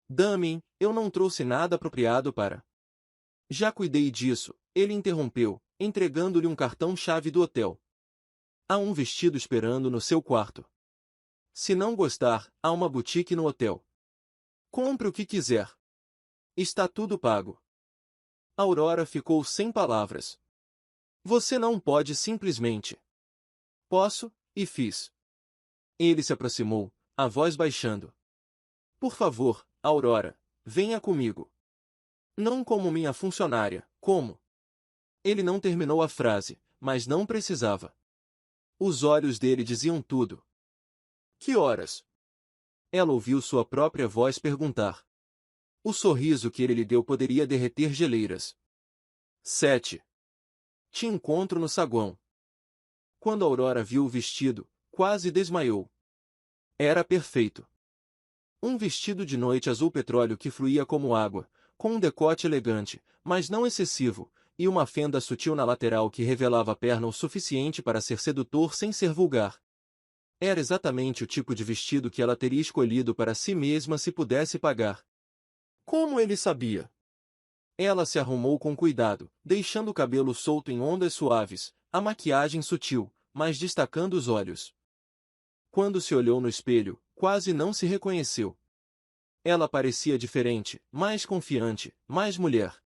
Damien, eu não trouxe nada apropriado para... Já cuidei disso, ele interrompeu, entregando-lhe um cartão-chave do hotel. Há um vestido esperando no seu quarto. Se não gostar, há uma boutique no hotel. Compre o que quiser. Está tudo pago. Aurora ficou sem palavras. Você não pode simplesmente. Posso, e fiz. Ele se aproximou, a voz baixando. Por favor, Aurora, venha comigo. Não como minha funcionária, como? Ele não terminou a frase, mas não precisava. Os olhos dele diziam tudo. Que horas? Ela ouviu sua própria voz perguntar. O sorriso que ele lhe deu poderia derreter geleiras. 7. Te encontro no saguão. Quando Aurora viu o vestido, quase desmaiou. Era perfeito. Um vestido de noite azul petróleo que fluía como água, com um decote elegante, mas não excessivo, e uma fenda sutil na lateral que revelava a perna o suficiente para ser sedutor sem ser vulgar. Era exatamente o tipo de vestido que ela teria escolhido para si mesma se pudesse pagar. Como ele sabia? Ela se arrumou com cuidado, deixando o cabelo solto em ondas suaves, a maquiagem sutil, mas destacando os olhos. Quando se olhou no espelho, quase não se reconheceu. Ela parecia diferente, mais confiante, mais mulher.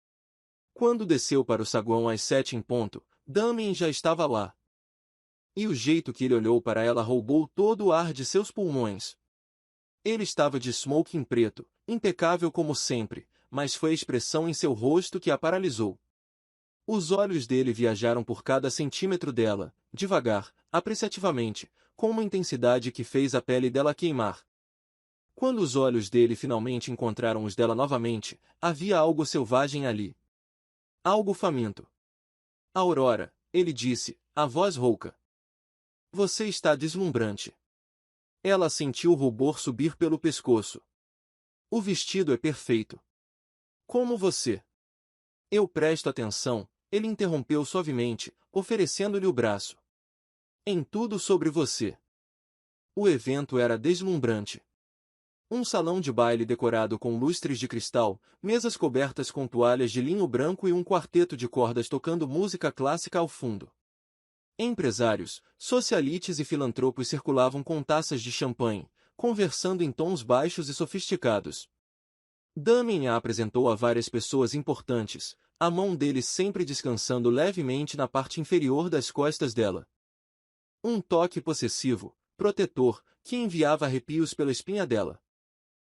Quando desceu para o saguão às 7 em ponto, Damien já estava lá. E o jeito que ele olhou para ela roubou todo o ar de seus pulmões. Ele estava de smoking preto, impecável como sempre, mas foi a expressão em seu rosto que a paralisou. Os olhos dele viajaram por cada centímetro dela, devagar, apreciativamente, com uma intensidade que fez a pele dela queimar. Quando os olhos dele finalmente encontraram os dela novamente, havia algo selvagem ali. Algo faminto. Aurora, ele disse, a voz rouca. Você está deslumbrante. Ela sentiu o rubor subir pelo pescoço. O vestido é perfeito. Como você? Eu presto atenção, ele interrompeu suavemente, oferecendo-lhe o braço. Em tudo sobre você. O evento era deslumbrante. Um salão de baile decorado com lustres de cristal, mesas cobertas com toalhas de linho branco e um quarteto de cordas tocando música clássica ao fundo. Empresários, socialites e filantropos circulavam com taças de champanhe, conversando em tons baixos e sofisticados. Damien a apresentou a várias pessoas importantes, a mão dele sempre descansando levemente na parte inferior das costas dela. Um toque possessivo, protetor, que enviava arrepios pela espinha dela.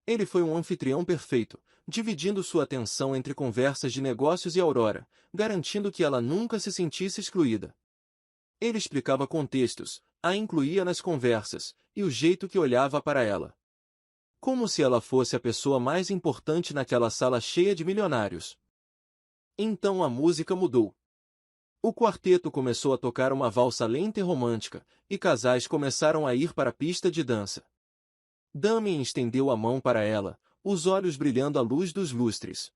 Ele foi um anfitrião perfeito, dividindo sua atenção entre conversas de negócios e Aurora, garantindo que ela nunca se sentisse excluída. Ele explicava contextos, a incluía nas conversas, e o jeito que olhava para ela. Como se ela fosse a pessoa mais importante naquela sala cheia de milionários. Então a música mudou. O quarteto começou a tocar uma valsa lenta e romântica, e casais começaram a ir para a pista de dança. Damien estendeu a mão para ela, os olhos brilhando à luz dos lustres.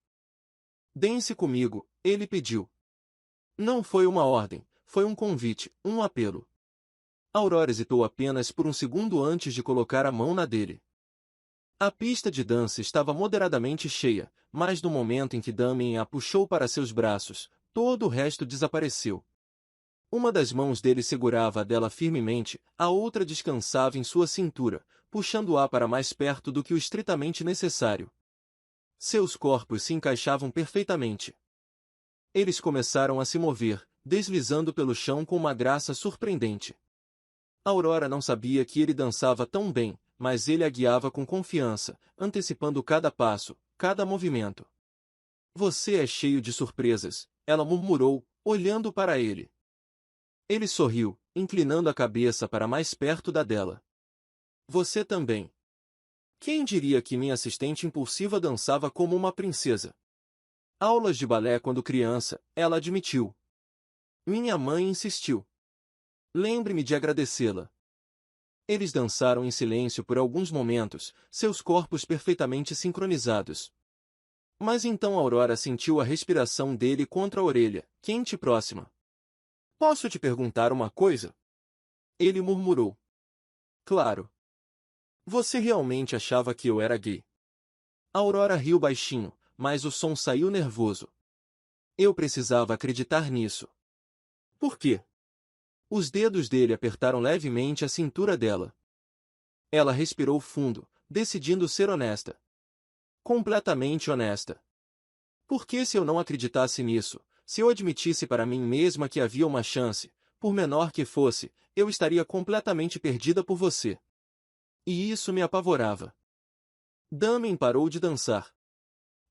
Dance comigo, ele pediu. Não foi uma ordem, foi um convite, um apelo. Aurora hesitou apenas por um segundo antes de colocar a mão na dele. A pista de dança estava moderadamente cheia, mas no momento em que Damien a puxou para seus braços, todo o resto desapareceu. Uma das mãos dele segurava a dela firmemente, a outra descansava em sua cintura, puxando-a para mais perto do que o estritamente necessário. Seus corpos se encaixavam perfeitamente. Eles começaram a se mover, deslizando pelo chão com uma graça surpreendente. Aurora não sabia que ele dançava tão bem, mas ele a guiava com confiança, antecipando cada passo, cada movimento. Você é cheio de surpresas, ela murmurou, olhando para ele. Ele sorriu, inclinando a cabeça para mais perto da dela. Você também. Quem diria que minha assistente impulsiva dançava como uma princesa? Aulas de balé quando criança, ela admitiu. Minha mãe insistiu. Lembre-me de agradecê-la. Eles dançaram em silêncio por alguns momentos, seus corpos perfeitamente sincronizados. Mas então Aurora sentiu a respiração dele contra a orelha, quente e próxima. Posso te perguntar uma coisa? Ele murmurou. Claro. Você realmente achava que eu era gay? Aurora riu baixinho, mas o som saiu nervoso. Eu precisava acreditar nisso. Por quê? Os dedos dele apertaram levemente a cintura dela. Ela respirou fundo, decidindo ser honesta. Completamente honesta. Por que se eu não acreditasse nisso, se eu admitisse para mim mesma que havia uma chance, por menor que fosse, eu estaria completamente perdida por você. E isso me apavorava. Damen parou de dançar.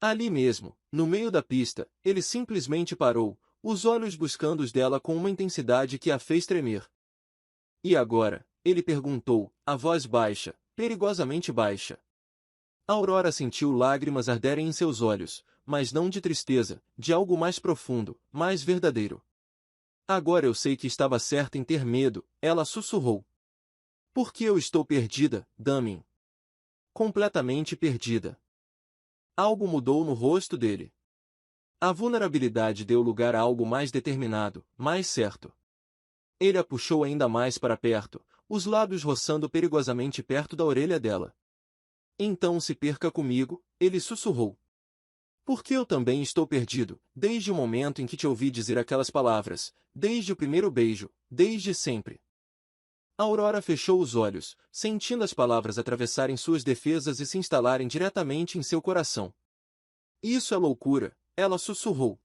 Ali mesmo, no meio da pista, ele simplesmente parou, os olhos buscando os dela com uma intensidade que a fez tremer. E agora? Ele perguntou, a voz baixa, perigosamente baixa. Aurora sentiu lágrimas arderem em seus olhos, mas não de tristeza, de algo mais profundo, mais verdadeiro. Agora eu sei que estava certa em ter medo, ela sussurrou. Porque eu estou perdida, Damen. Completamente perdida. Algo mudou no rosto dele. A vulnerabilidade deu lugar a algo mais determinado, mais certo. Ele a puxou ainda mais para perto, os lábios roçando perigosamente perto da orelha dela. Então se perca comigo, ele sussurrou. Porque eu também estou perdido, desde o momento em que te ouvi dizer aquelas palavras, desde o primeiro beijo, desde sempre. Aurora fechou os olhos, sentindo as palavras atravessarem suas defesas e se instalarem diretamente em seu coração. Isso é loucura, ela sussurrou.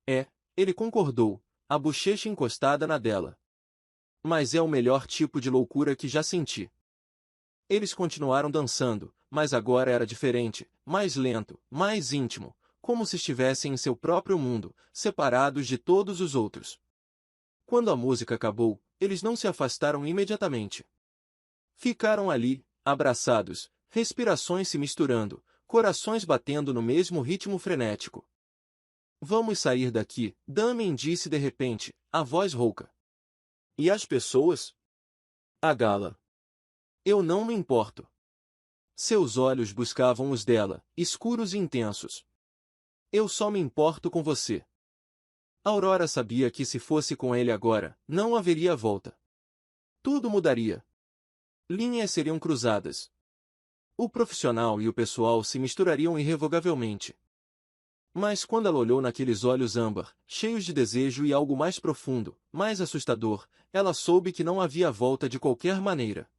É, ele concordou, a bochecha encostada na dela. Mas é o melhor tipo de loucura que já senti. Eles continuaram dançando, mas agora era diferente, mais lento, mais íntimo, como se estivessem em seu próprio mundo, separados de todos os outros. Quando a música acabou, eles não se afastaram imediatamente. Ficaram ali, abraçados, respirações se misturando, corações batendo no mesmo ritmo frenético. Vamos sair daqui, Damen disse de repente, a voz rouca. E as pessoas? A gala. Eu não me importo. Seus olhos buscavam os dela, escuros e intensos. Eu só me importo com você. Aurora sabia que se fosse com ele agora, não haveria volta. Tudo mudaria. Linhas seriam cruzadas. O profissional e o pessoal se misturariam irrevogavelmente. Mas quando ela olhou naqueles olhos âmbar, cheios de desejo e algo mais profundo, mais assustador, ela soube que não havia volta de qualquer maneira.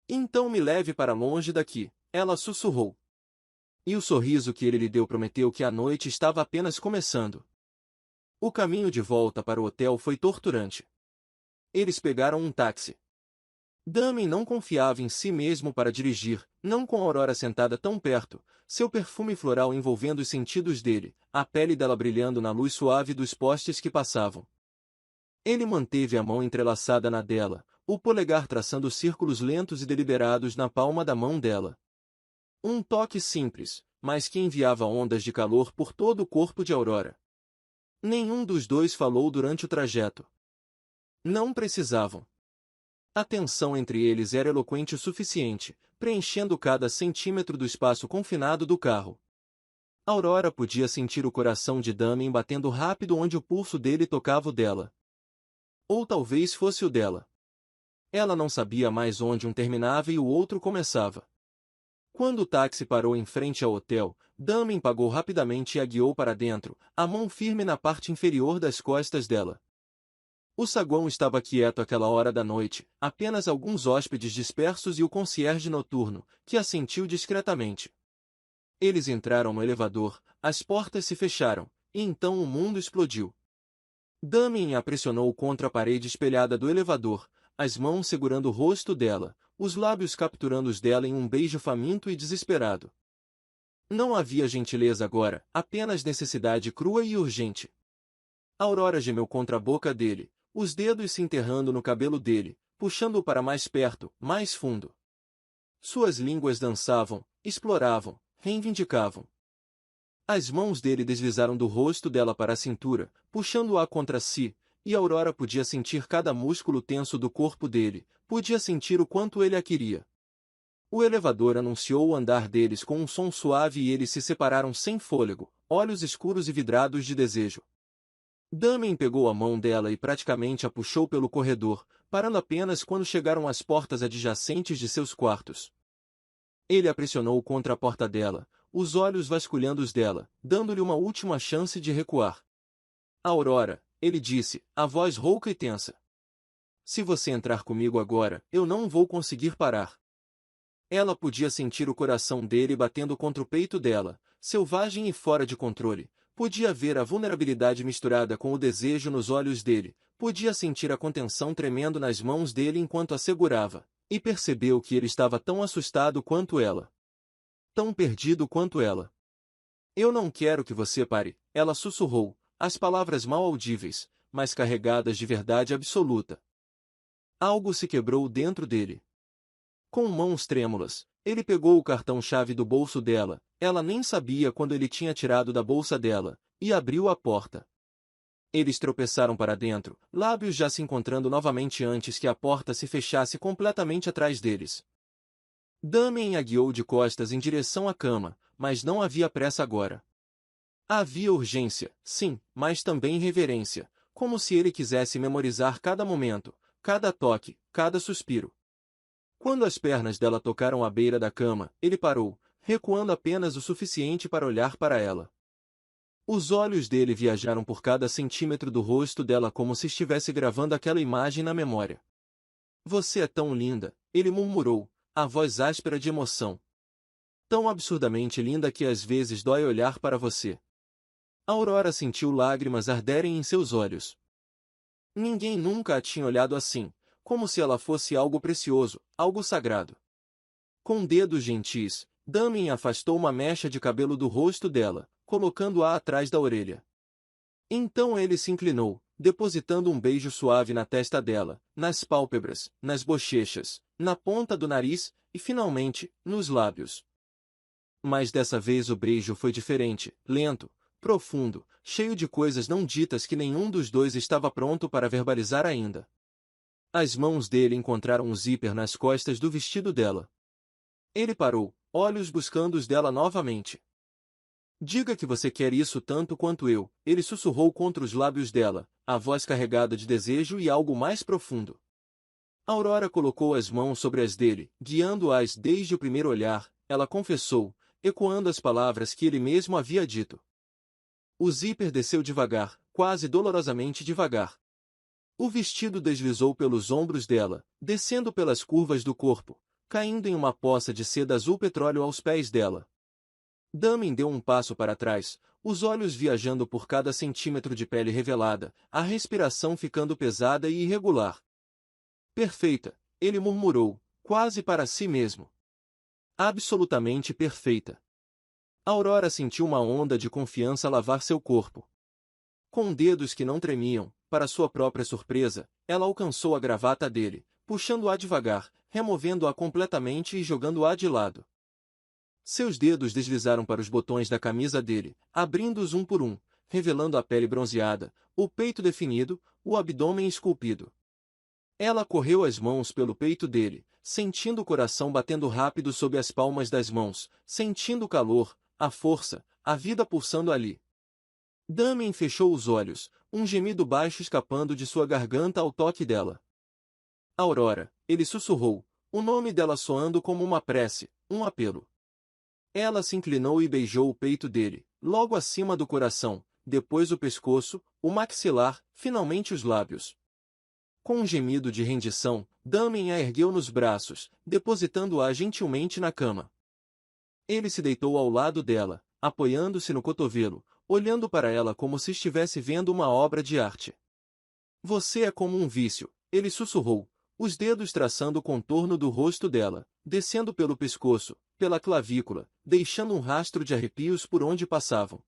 Então me leve para longe daqui, ela sussurrou. E o sorriso que ele lhe deu prometeu que a noite estava apenas começando. O caminho de volta para o hotel foi torturante. Eles pegaram um táxi. Damen não confiava em si mesmo para dirigir, não com a Aurora sentada tão perto, seu perfume floral envolvendo os sentidos dele, a pele dela brilhando na luz suave dos postes que passavam. Ele manteve a mão entrelaçada na dela, o polegar traçando círculos lentos e deliberados na palma da mão dela. Um toque simples, mas que enviava ondas de calor por todo o corpo de Aurora. Nenhum dos dois falou durante o trajeto. Não precisavam. A tensão entre eles era eloquente o suficiente, preenchendo cada centímetro do espaço confinado do carro. Aurora podia sentir o coração de Damen batendo rápido onde o pulso dele tocava o dela. Ou talvez fosse o dela. Ela não sabia mais onde um terminava e o outro começava. Quando o táxi parou em frente ao hotel, Damen pagou rapidamente e a guiou para dentro, a mão firme na parte inferior das costas dela. O saguão estava quieto àquela hora da noite, apenas alguns hóspedes dispersos e o concierge noturno, que assentiu discretamente. Eles entraram no elevador, as portas se fecharam, e então o mundo explodiu. Damen a pressionou contra a parede espelhada do elevador, as mãos segurando o rosto dela, os lábios capturando os dela em um beijo faminto e desesperado. Não havia gentileza agora, apenas necessidade crua e urgente. Aurora gemeu contra a boca dele, os dedos se enterrando no cabelo dele, puxando-o para mais perto, mais fundo. Suas línguas dançavam, exploravam, reivindicavam. As mãos dele deslizaram do rosto dela para a cintura, puxando-a contra si, e Aurora podia sentir cada músculo tenso do corpo dele, podia sentir o quanto ele a queria. O elevador anunciou o andar deles com um som suave e eles se separaram sem fôlego, olhos escuros e vidrados de desejo. Damien pegou a mão dela e praticamente a puxou pelo corredor, parando apenas quando chegaram às portas adjacentes de seus quartos. Ele a pressionou contra a porta dela, os olhos vasculhando os dela, dando-lhe uma última chance de recuar. Aurora, ele disse, a voz rouca e tensa. Se você entrar comigo agora, eu não vou conseguir parar. Ela podia sentir o coração dele batendo contra o peito dela, selvagem e fora de controle. Podia ver a vulnerabilidade misturada com o desejo nos olhos dele, podia sentir a contenção tremendo nas mãos dele enquanto a segurava, e percebeu que ele estava tão assustado quanto ela. Tão perdido quanto ela. Eu não quero que você pare, ela sussurrou, as palavras mal audíveis, mas carregadas de verdade absoluta. Algo se quebrou dentro dele. Com mãos trêmulas, ele pegou o cartão-chave do bolso dela, ela nem sabia quando ele tinha tirado da bolsa dela, e abriu a porta. Eles tropeçaram para dentro, lábios já se encontrando novamente antes que a porta se fechasse completamente atrás deles. Damien a guiou de costas em direção à cama, mas não havia pressa agora. Havia urgência, sim, mas também reverência, como se ele quisesse memorizar cada momento, cada toque, cada suspiro. Quando as pernas dela tocaram a beira da cama, ele parou, recuando apenas o suficiente para olhar para ela. Os olhos dele viajaram por cada centímetro do rosto dela como se estivesse gravando aquela imagem na memória. Você é tão linda, ele murmurou, a voz áspera de emoção. Tão absurdamente linda que às vezes dói olhar para você. Aurora sentiu lágrimas arderem em seus olhos. Ninguém nunca a tinha olhado assim, como se ela fosse algo precioso, algo sagrado. Com dedos gentis, Damien afastou uma mecha de cabelo do rosto dela, colocando-a atrás da orelha. Então ele se inclinou, depositando um beijo suave na testa dela, nas pálpebras, nas bochechas, na ponta do nariz e, finalmente, nos lábios. Mas dessa vez o beijo foi diferente, lento, profundo, cheio de coisas não ditas que nenhum dos dois estava pronto para verbalizar ainda. As mãos dele encontraram um zíper nas costas do vestido dela. Ele parou, olhos buscando os dela novamente. Diga que você quer isso tanto quanto eu, ele sussurrou contra os lábios dela, a voz carregada de desejo e algo mais profundo. Aurora colocou as mãos sobre as dele, guiando-as desde o primeiro olhar, ela confessou, ecoando as palavras que ele mesmo havia dito. O zíper desceu devagar, quase dolorosamente devagar. O vestido deslizou pelos ombros dela, descendo pelas curvas do corpo, caindo em uma poça de seda azul petróleo aos pés dela. Damien deu um passo para trás, os olhos viajando por cada centímetro de pele revelada, a respiração ficando pesada e irregular. Perfeita, ele murmurou, quase para si mesmo. Absolutamente perfeita. Aurora sentiu uma onda de confiança lavar seu corpo. Com dedos que não tremiam, para sua própria surpresa, ela alcançou a gravata dele, puxando-a devagar, removendo-a completamente e jogando-a de lado. Seus dedos deslizaram para os botões da camisa dele, abrindo-os um por um, revelando a pele bronzeada, o peito definido, o abdômen esculpido. Ela correu as mãos pelo peito dele, sentindo o coração batendo rápido sob as palmas das mãos, sentindo o calor, a força, a vida pulsando ali. Damien fechou os olhos, um gemido baixo escapando de sua garganta ao toque dela. Aurora, ele sussurrou, o nome dela soando como uma prece, um apelo. Ela se inclinou e beijou o peito dele, logo acima do coração, depois o pescoço, o maxilar, finalmente os lábios. Com um gemido de rendição, Damien a ergueu nos braços, depositando-a gentilmente na cama. Ele se deitou ao lado dela, apoiando-se no cotovelo, olhando para ela como se estivesse vendo uma obra de arte. Você é como um vício, ele sussurrou, os dedos traçando o contorno do rosto dela, descendo pelo pescoço, pela clavícula, deixando um rastro de arrepios por onde passavam.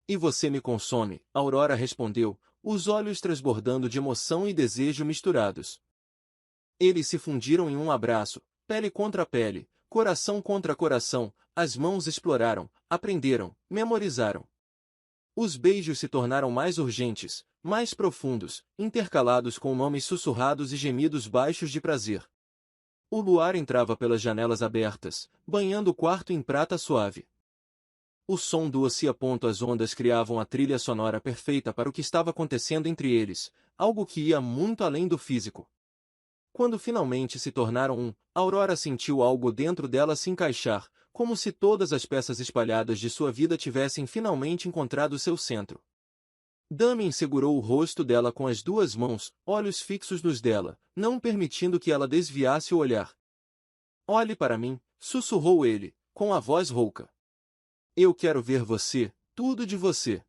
E você me consome, Aurora respondeu, os olhos transbordando de emoção e desejo misturados. Eles se fundiram em um abraço, pele contra pele, coração contra coração, as mãos exploraram, aprenderam, memorizaram. Os beijos se tornaram mais urgentes, mais profundos, intercalados com nomes sussurrados e gemidos baixos de prazer. O luar entrava pelas janelas abertas, banhando o quarto em prata suave. O som do oceano. As ondas criavam a trilha sonora perfeita para o que estava acontecendo entre eles, algo que ia muito além do físico. Quando finalmente se tornaram um, Aurora sentiu algo dentro dela se encaixar, como se todas as peças espalhadas de sua vida tivessem finalmente encontrado seu centro. Damien segurou o rosto dela com as duas mãos, olhos fixos nos dela, não permitindo que ela desviasse o olhar. Olhe para mim, sussurrou ele, com a voz rouca. Eu quero ver você, tudo de você.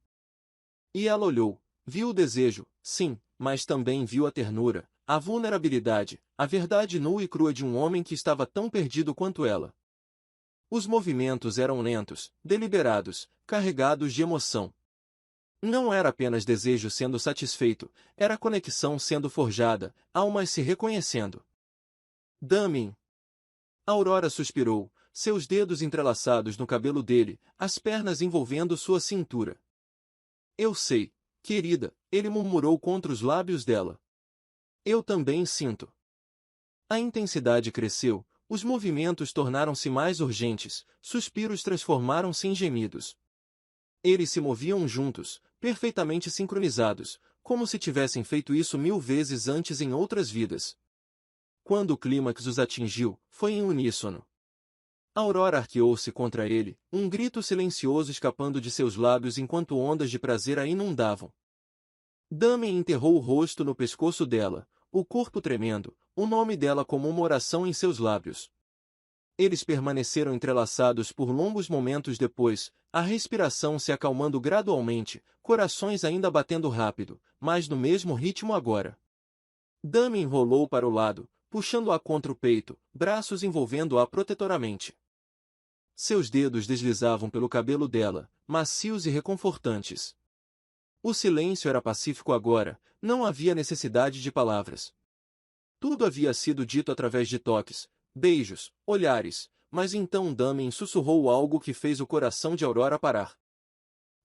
E ela olhou, viu o desejo, sim, mas também viu a ternura, a vulnerabilidade, a verdade nua e crua de um homem que estava tão perdido quanto ela. Os movimentos eram lentos, deliberados, carregados de emoção. Não era apenas desejo sendo satisfeito, era conexão sendo forjada, almas se reconhecendo. Damien. Aurora suspirou, seus dedos entrelaçados no cabelo dele, as pernas envolvendo sua cintura. Eu sei, querida, ele murmurou contra os lábios dela. Eu também sinto. A intensidade cresceu, os movimentos tornaram-se mais urgentes, suspiros transformaram-se em gemidos. Eles se moviam juntos, perfeitamente sincronizados, como se tivessem feito isso 1000 vezes antes em outras vidas. Quando o clímax os atingiu, foi em uníssono. Aurora arqueou-se contra ele, um grito silencioso escapando de seus lábios enquanto ondas de prazer a inundavam. Damien enterrou o rosto no pescoço dela, o corpo tremendo, o nome dela como uma oração em seus lábios. Eles permaneceram entrelaçados por longos momentos depois, a respiração se acalmando gradualmente, corações ainda batendo rápido, mas no mesmo ritmo agora. Damien rolou para o lado, puxando-a contra o peito, braços envolvendo-a protetoramente. Seus dedos deslizavam pelo cabelo dela, macios e reconfortantes. O silêncio era pacífico agora, não havia necessidade de palavras. Tudo havia sido dito através de toques, beijos, olhares, mas então Damien sussurrou algo que fez o coração de Aurora parar.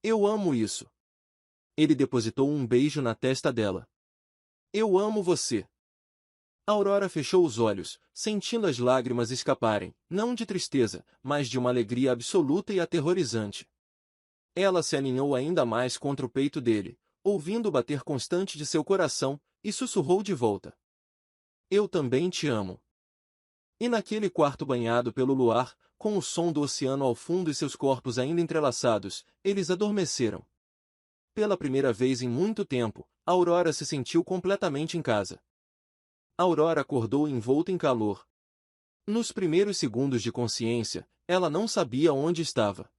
Eu amo isso. Ele depositou um beijo na testa dela. Eu amo você. Aurora fechou os olhos, sentindo as lágrimas escaparem, não de tristeza, mas de uma alegria absoluta e aterrorizante. Ela se aninhou ainda mais contra o peito dele, ouvindo o bater constante de seu coração, e sussurrou de volta. Eu também te amo. E naquele quarto banhado pelo luar, com o som do oceano ao fundo e seus corpos ainda entrelaçados, eles adormeceram. Pela primeira vez em muito tempo, Aurora se sentiu completamente em casa. Aurora acordou envolta em calor. Nos primeiros segundos de consciência, ela não sabia onde estava.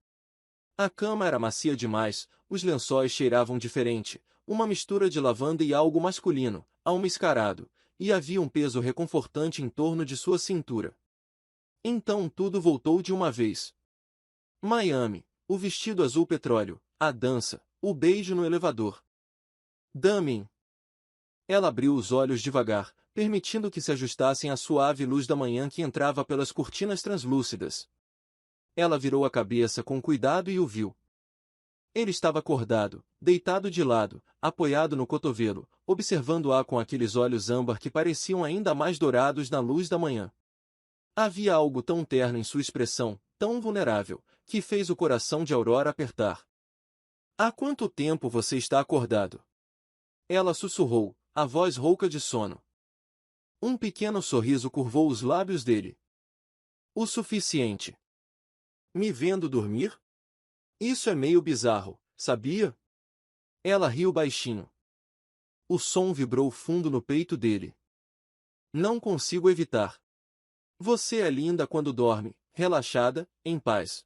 A cama era macia demais, os lençóis cheiravam diferente, uma mistura de lavanda e algo masculino, almiscarado, e havia um peso reconfortante em torno de sua cintura. Então tudo voltou de uma vez. Miami, o vestido azul petróleo, a dança, o beijo no elevador. Damien. Ela abriu os olhos devagar, permitindo que se ajustassem à suave luz da manhã que entrava pelas cortinas translúcidas. Ela virou a cabeça com cuidado e o viu. Ele estava acordado, deitado de lado, apoiado no cotovelo, observando-a com aqueles olhos âmbar que pareciam ainda mais dourados na luz da manhã. Havia algo tão terno em sua expressão, tão vulnerável, que fez o coração de Aurora apertar. Há quanto tempo você está acordado? Ela sussurrou, a voz rouca de sono. Um pequeno sorriso curvou os lábios dele. O suficiente. Me vendo dormir? Isso é meio bizarro, sabia? Ela riu baixinho. O som vibrou fundo no peito dele. Não consigo evitar. Você é linda quando dorme, relaxada, em paz.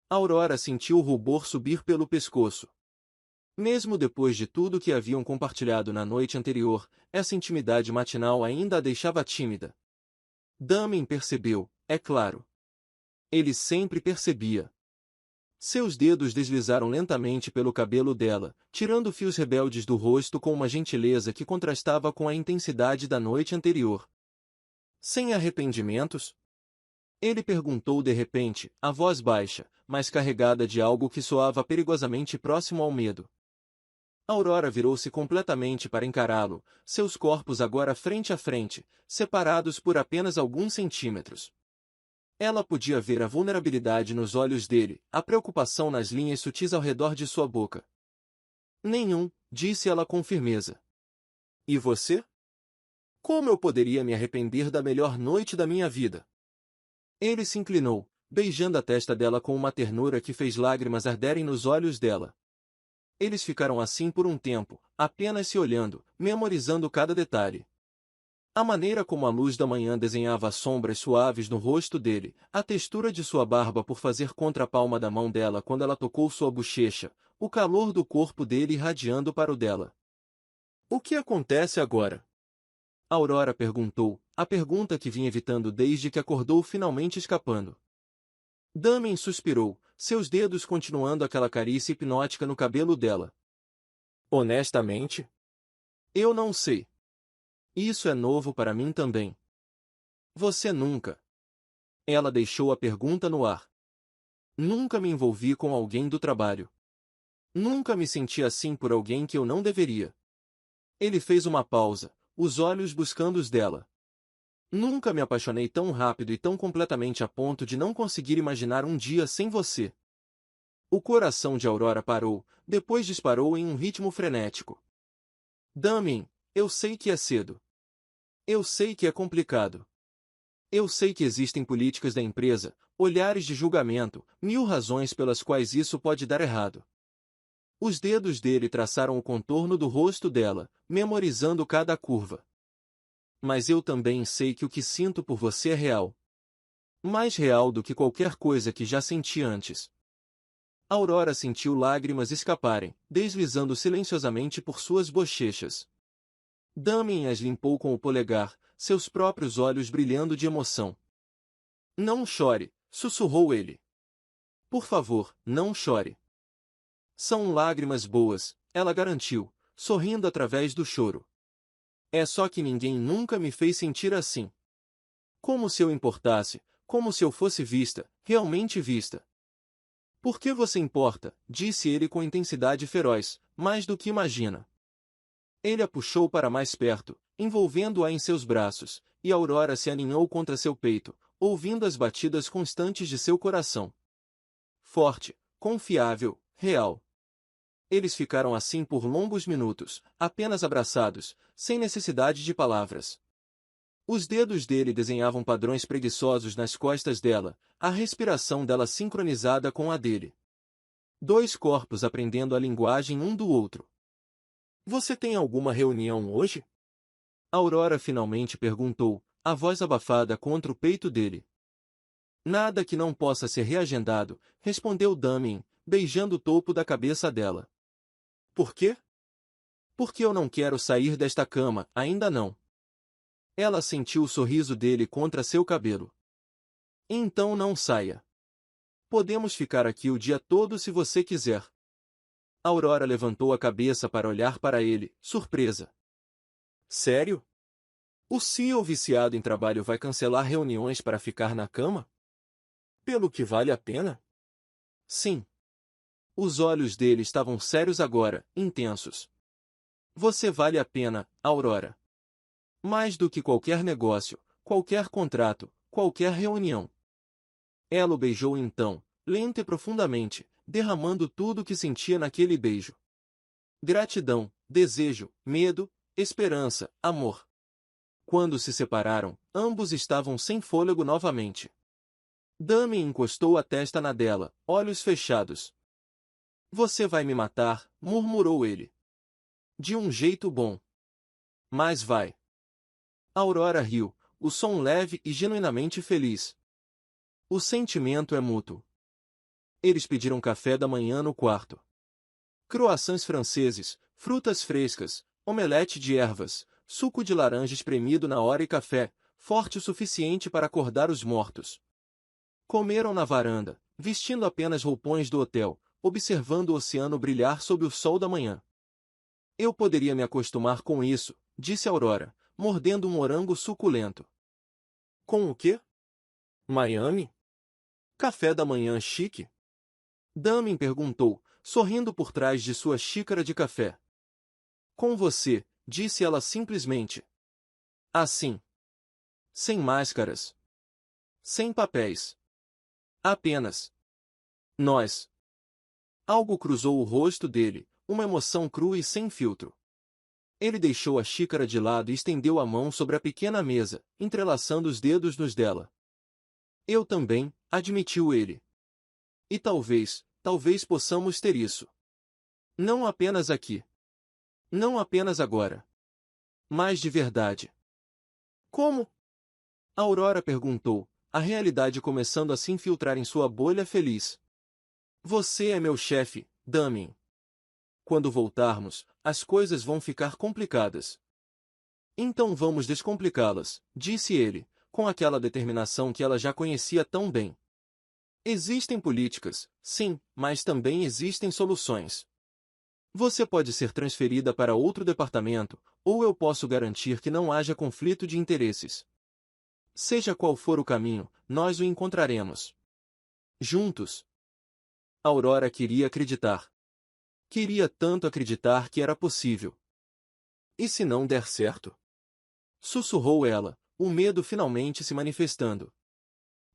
Aurora sentiu o rubor subir pelo pescoço. Mesmo depois de tudo que haviam compartilhado na noite anterior, essa intimidade matinal ainda a deixava tímida. Damien percebeu, é claro. Ele sempre percebia. Seus dedos deslizaram lentamente pelo cabelo dela, tirando fios rebeldes do rosto com uma gentileza que contrastava com a intensidade da noite anterior. Sem arrependimentos? Ele perguntou de repente, a voz baixa, mas carregada de algo que soava perigosamente próximo ao medo. Aurora virou-se completamente para encará-lo, seus corpos agora frente a frente, separados por apenas alguns centímetros. Ela podia ver a vulnerabilidade nos olhos dele, a preocupação nas linhas sutis ao redor de sua boca. Nenhum, disse ela com firmeza. E você? Como eu poderia me arrepender da melhor noite da minha vida? Ele se inclinou, beijando a testa dela com uma ternura que fez lágrimas arderem nos olhos dela. Eles ficaram assim por um tempo, apenas se olhando, memorizando cada detalhe. A maneira como a luz da manhã desenhava sombras suaves no rosto dele, a textura de sua barba por fazer contra a palma da mão dela quando ela tocou sua bochecha, o calor do corpo dele irradiando para o dela. O que acontece agora? Aurora perguntou, a pergunta que vinha evitando desde que acordou finalmente escapando. Damien suspirou, seus dedos continuando aquela carícia hipnótica no cabelo dela. Honestamente? Eu não sei. Isso é novo para mim também. Você nunca. Ela deixou a pergunta no ar. Nunca me envolvi com alguém do trabalho. Nunca me senti assim por alguém que eu não deveria. Ele fez uma pausa, os olhos buscando os dela. Nunca me apaixonei tão rápido e tão completamente a ponto de não conseguir imaginar um dia sem você. O coração de Aurora parou, depois disparou em um ritmo frenético. Damien, eu sei que é cedo. Eu sei que é complicado. Eu sei que existem políticas da empresa, olhares de julgamento, 1000 razões pelas quais isso pode dar errado. Os dedos dele traçaram o contorno do rosto dela, memorizando cada curva. Mas eu também sei que o que sinto por você é real. Mais real do que qualquer coisa que já senti antes. Aurora sentiu lágrimas escaparem, deslizando silenciosamente por suas bochechas. Damien as limpou com o polegar, seus próprios olhos brilhando de emoção. Não chore, sussurrou ele. Por favor, não chore. São lágrimas boas, ela garantiu, sorrindo através do choro. É só que ninguém nunca me fez sentir assim. Como se eu importasse, como se eu fosse vista, realmente vista. Por que você importa? Disse ele com intensidade feroz, mais do que imagina. Ele a puxou para mais perto, envolvendo-a em seus braços, e Aurora se aninhou contra seu peito, ouvindo as batidas constantes de seu coração. Forte, confiável, real. Eles ficaram assim por longos minutos, apenas abraçados, sem necessidade de palavras. Os dedos dele desenhavam padrões preguiçosos nas costas dela, a respiração dela sincronizada com a dele. Dois corpos aprendendo a linguagem um do outro. Você tem alguma reunião hoje? Aurora finalmente perguntou, a voz abafada contra o peito dele. Nada que não possa ser reagendado, respondeu Damien, beijando o topo da cabeça dela. Por quê? Porque eu não quero sair desta cama, ainda não. Ela sentiu o sorriso dele contra seu cabelo. Então não saia. Podemos ficar aqui o dia todo se você quiser. Aurora levantou a cabeça para olhar para ele, surpresa. Sério? O CEO viciado em trabalho vai cancelar reuniões para ficar na cama? Pelo que vale a pena? Sim. Os olhos dele estavam sérios agora, intensos. Você vale a pena, Aurora. Mais do que qualquer negócio, qualquer contrato, qualquer reunião. Ela o beijou então, lenta e profundamente, derramando tudo o que sentia naquele beijo. Gratidão, desejo, medo, esperança, amor. Quando se separaram, ambos estavam sem fôlego novamente. Damien encostou a testa na dela, olhos fechados. Você vai me matar, murmurou ele. De um jeito bom. Mas vai. Aurora riu, o som leve e genuinamente feliz. O sentimento é mútuo. Eles pediram café da manhã no quarto. croissants franceses, frutas frescas, omelete de ervas, suco de laranja espremido na hora e café, forte o suficiente para acordar os mortos. Comeram na varanda, vestindo apenas roupões do hotel, observando o oceano brilhar sob o sol da manhã. Eu poderia me acostumar com isso, disse Aurora, mordendo um morango suculento. Com o quê? Miami? Café da manhã chique? Damin perguntou, sorrindo por trás de sua xícara de café. Com você, disse ela simplesmente. Assim. Sem máscaras. Sem papéis. Apenas. Nós. Algo cruzou o rosto dele, uma emoção crua e sem filtro. Ele deixou a xícara de lado e estendeu a mão sobre a pequena mesa, entrelaçando os dedos nos dela. Eu também, admitiu ele. E talvez possamos ter isso. Não apenas aqui. Não apenas agora. Mas de verdade. Como? Aurora perguntou, a realidade começando a se infiltrar em sua bolha feliz. Você é meu chefe, Damin. Quando voltarmos, as coisas vão ficar complicadas. Então vamos descomplicá-las, disse ele, com aquela determinação que ela já conhecia tão bem. Existem políticas, sim, mas também existem soluções. Você pode ser transferida para outro departamento, ou eu posso garantir que não haja conflito de interesses. Seja qual for o caminho, nós o encontraremos. Juntos. Aurora queria acreditar. Queria tanto acreditar que era possível. E se não der certo? Sussurrou ela, o medo finalmente se manifestando.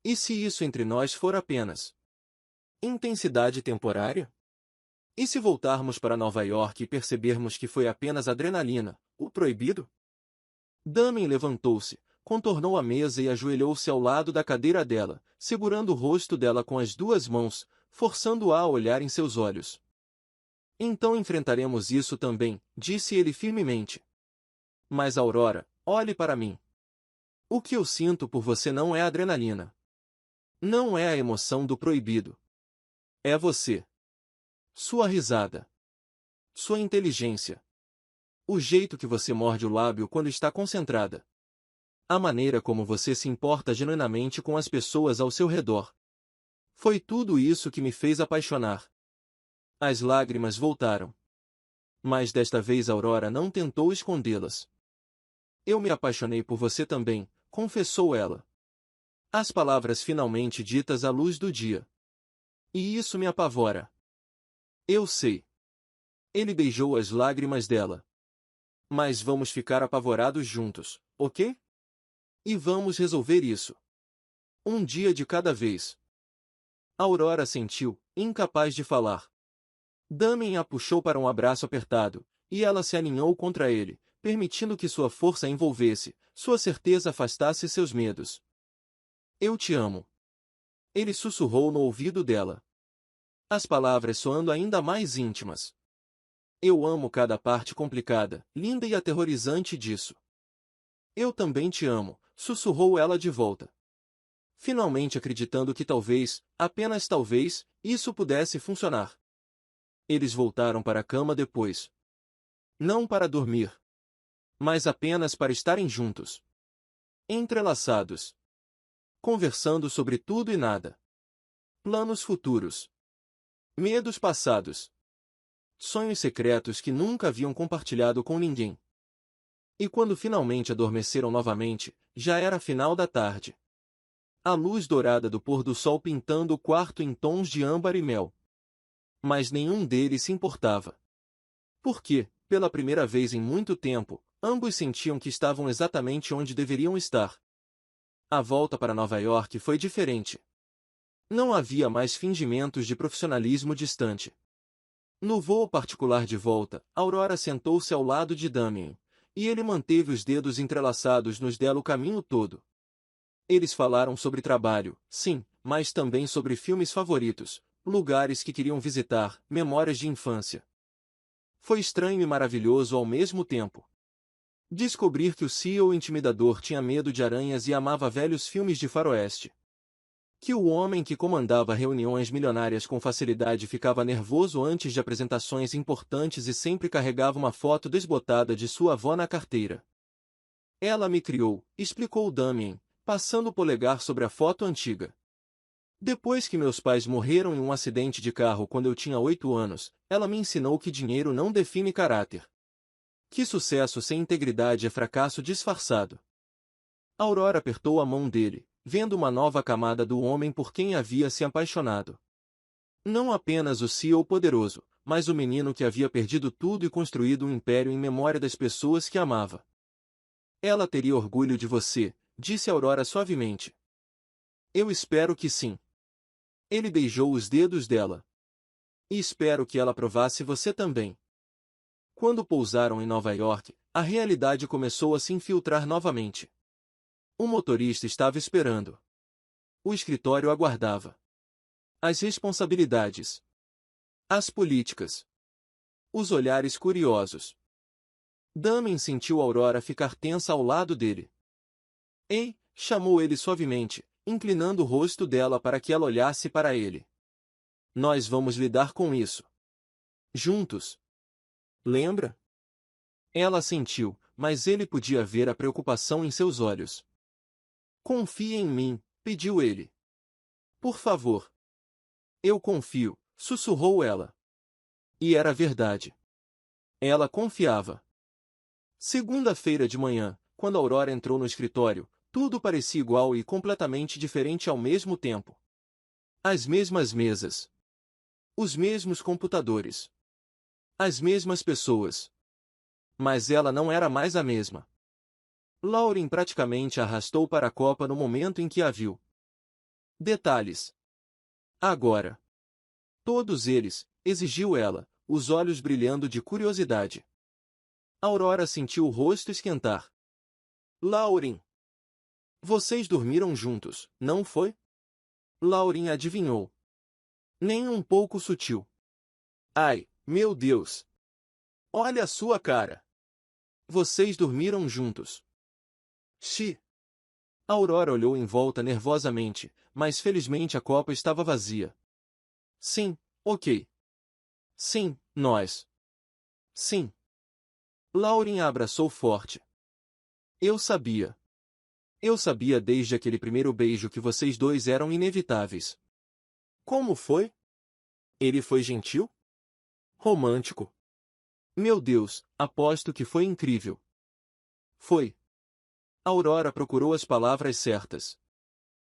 E se isso entre nós for apenas intensidade temporária? E se voltarmos para Nova York e percebermos que foi apenas adrenalina, o proibido? Damin levantou-se, contornou a mesa e ajoelhou-se ao lado da cadeira dela, segurando o rosto dela com as duas mãos, forçando-a a olhar em seus olhos. Então enfrentaremos isso também, disse ele firmemente. Mas Aurora, olhe para mim. O que eu sinto por você não é adrenalina. Não é a emoção do proibido. É você. Sua risada. Sua inteligência. O jeito que você morde o lábio quando está concentrada. A maneira como você se importa genuinamente com as pessoas ao seu redor. Foi tudo isso que me fez apaixonar. As lágrimas voltaram. Mas desta vez Aurora não tentou escondê-las. Eu me apaixonei por você também, confessou ela. As palavras finalmente ditas à luz do dia. E isso me apavora. Eu sei. Ele beijou as lágrimas dela. Mas vamos ficar apavorados juntos, ok? E vamos resolver isso. Um dia de cada vez. Aurora sentiu, incapaz de falar. Damin a puxou para um abraço apertado, e ela se aninhou contra ele, permitindo que sua força a envolvesse, sua certeza afastasse seus medos. Eu te amo. Ele sussurrou no ouvido dela. As palavras soando ainda mais íntimas. Eu amo cada parte complicada, linda e aterrorizante disso. Eu também te amo, sussurrou ela de volta. Finalmente acreditando que talvez, apenas talvez, isso pudesse funcionar. Eles voltaram para a cama depois. Não para dormir. Mas apenas para estarem juntos. Entrelaçados. Conversando sobre tudo e nada. Planos futuros. Medos passados. Sonhos secretos que nunca haviam compartilhado com ninguém. E quando finalmente adormeceram novamente, já era final da tarde. A luz dourada do pôr do sol pintando o quarto em tons de âmbar e mel. Mas nenhum deles se importava. Porque, pela primeira vez em muito tempo, ambos sentiam que estavam exatamente onde deveriam estar. A volta para Nova York foi diferente. Não havia mais fingimentos de profissionalismo distante. No voo particular de volta, Aurora sentou-se ao lado de Damien, e ele manteve os dedos entrelaçados nos dela o caminho todo. Eles falaram sobre trabalho, sim, mas também sobre filmes favoritos, lugares que queriam visitar, memórias de infância. Foi estranho e maravilhoso ao mesmo tempo. Descobrir que o CEO intimidador tinha medo de aranhas e amava velhos filmes de faroeste. Que o homem que comandava reuniões milionárias com facilidade ficava nervoso antes de apresentações importantes e sempre carregava uma foto desbotada de sua avó na carteira. Ela me criou, explicou Damien, passando o polegar sobre a foto antiga. Depois que meus pais morreram em um acidente de carro quando eu tinha 8 anos, ela me ensinou que dinheiro não define caráter. Que sucesso sem integridade é fracasso disfarçado. Aurora apertou a mão dele, vendo uma nova camada do homem por quem havia se apaixonado. Não apenas o CEO poderoso, mas o menino que havia perdido tudo e construído um império em memória das pessoas que amava. Ela teria orgulho de você, disse Aurora suavemente. Eu espero que sim. Ele beijou os dedos dela. E espero que ela aprovasse você também. Quando pousaram em Nova York, a realidade começou a se infiltrar novamente. O motorista estava esperando. O escritório aguardava. As responsabilidades. As políticas. Os olhares curiosos. Damien sentiu Aurora ficar tensa ao lado dele. Ei, chamou ele suavemente, inclinando o rosto dela para que ela olhasse para ele. Nós vamos lidar com isso. Juntos. Lembra? Ela sentiu, mas ele podia ver a preocupação em seus olhos. Confie em mim, pediu ele. Por favor. Eu confio, sussurrou ela. E era verdade. Ela confiava. Segunda-feira de manhã, quando Aurora entrou no escritório, tudo parecia igual e completamente diferente ao mesmo tempo. As mesmas mesas. Os mesmos computadores. As mesmas pessoas. Mas ela não era mais a mesma. Lauren praticamente a arrastou para a copa no momento em que a viu. Detalhes. Agora. Todos eles, exigiu ela, os olhos brilhando de curiosidade. Aurora sentiu o rosto esquentar. Lauren. Vocês dormiram juntos, não foi? Lauren adivinhou. Nem um pouco sutil. Ai, meu Deus! Olha a sua cara! Vocês dormiram juntos. Xi! Aurora olhou em volta nervosamente, mas felizmente a copa estava vazia. Sim, ok. Sim, nós. Sim. Lauren a abraçou forte. Eu sabia. Eu sabia desde aquele primeiro beijo que vocês dois eram inevitáveis. Como foi? Ele foi gentil? Romântico? Meu Deus, aposto que foi incrível. Foi. Aurora procurou as palavras certas.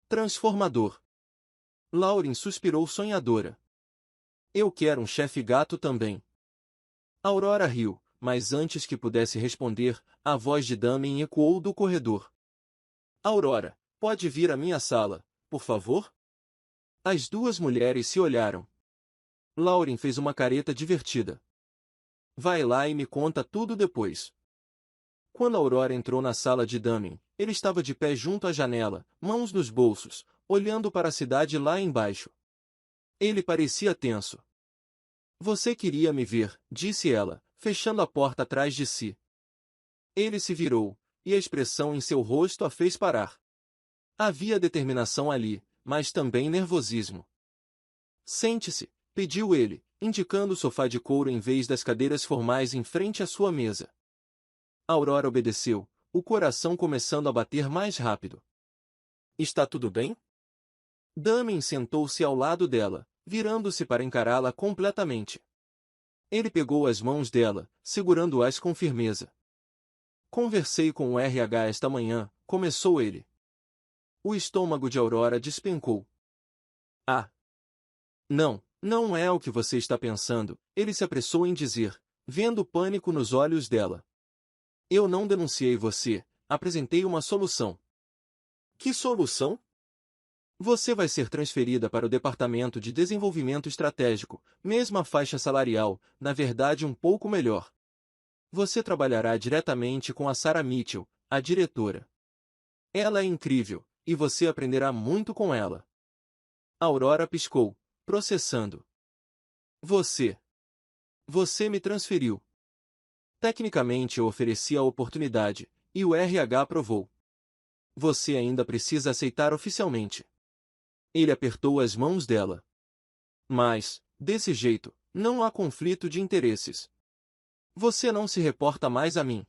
Transformador. Lauren suspirou sonhadora. Eu quero um chefe gato também. Aurora riu, mas antes que pudesse responder, a voz de Damien ecoou do corredor. Aurora, pode vir à minha sala, por favor? As duas mulheres se olharam. Lauren fez uma careta divertida. Vai lá e me conta tudo depois. Quando Aurora entrou na sala de Damien, ele estava de pé junto à janela, mãos nos bolsos, olhando para a cidade lá embaixo. Ele parecia tenso. Você queria me ver, disse ela, fechando a porta atrás de si. Ele se virou, e a expressão em seu rosto a fez parar. Havia determinação ali, mas também nervosismo. Sente-se, pediu ele, indicando o sofá de couro em vez das cadeiras formais em frente à sua mesa. Aurora obedeceu, o coração começando a bater mais rápido. Está tudo bem? Damien sentou-se ao lado dela, virando-se para encará-la completamente. Ele pegou as mãos dela, segurando-as com firmeza. Conversei com o RH esta manhã, começou ele. O estômago de Aurora despencou. Ah! Não, não é o que você está pensando, ele se apressou em dizer, vendo o pânico nos olhos dela. Eu não denunciei você, apresentei uma solução. Que solução? Você vai ser transferida para o Departamento de Desenvolvimento Estratégico, mesma faixa salarial, na verdade um pouco melhor. Você trabalhará diretamente com a Sarah Mitchell, a diretora. Ela é incrível, e você aprenderá muito com ela. Aurora piscou, processando. Você me transferiu. Tecnicamente eu ofereci a oportunidade, e o RH aprovou. Você ainda precisa aceitar oficialmente. Ele apertou as mãos dela. Mas, desse jeito, não há conflito de interesses. Você não se reporta mais a mim.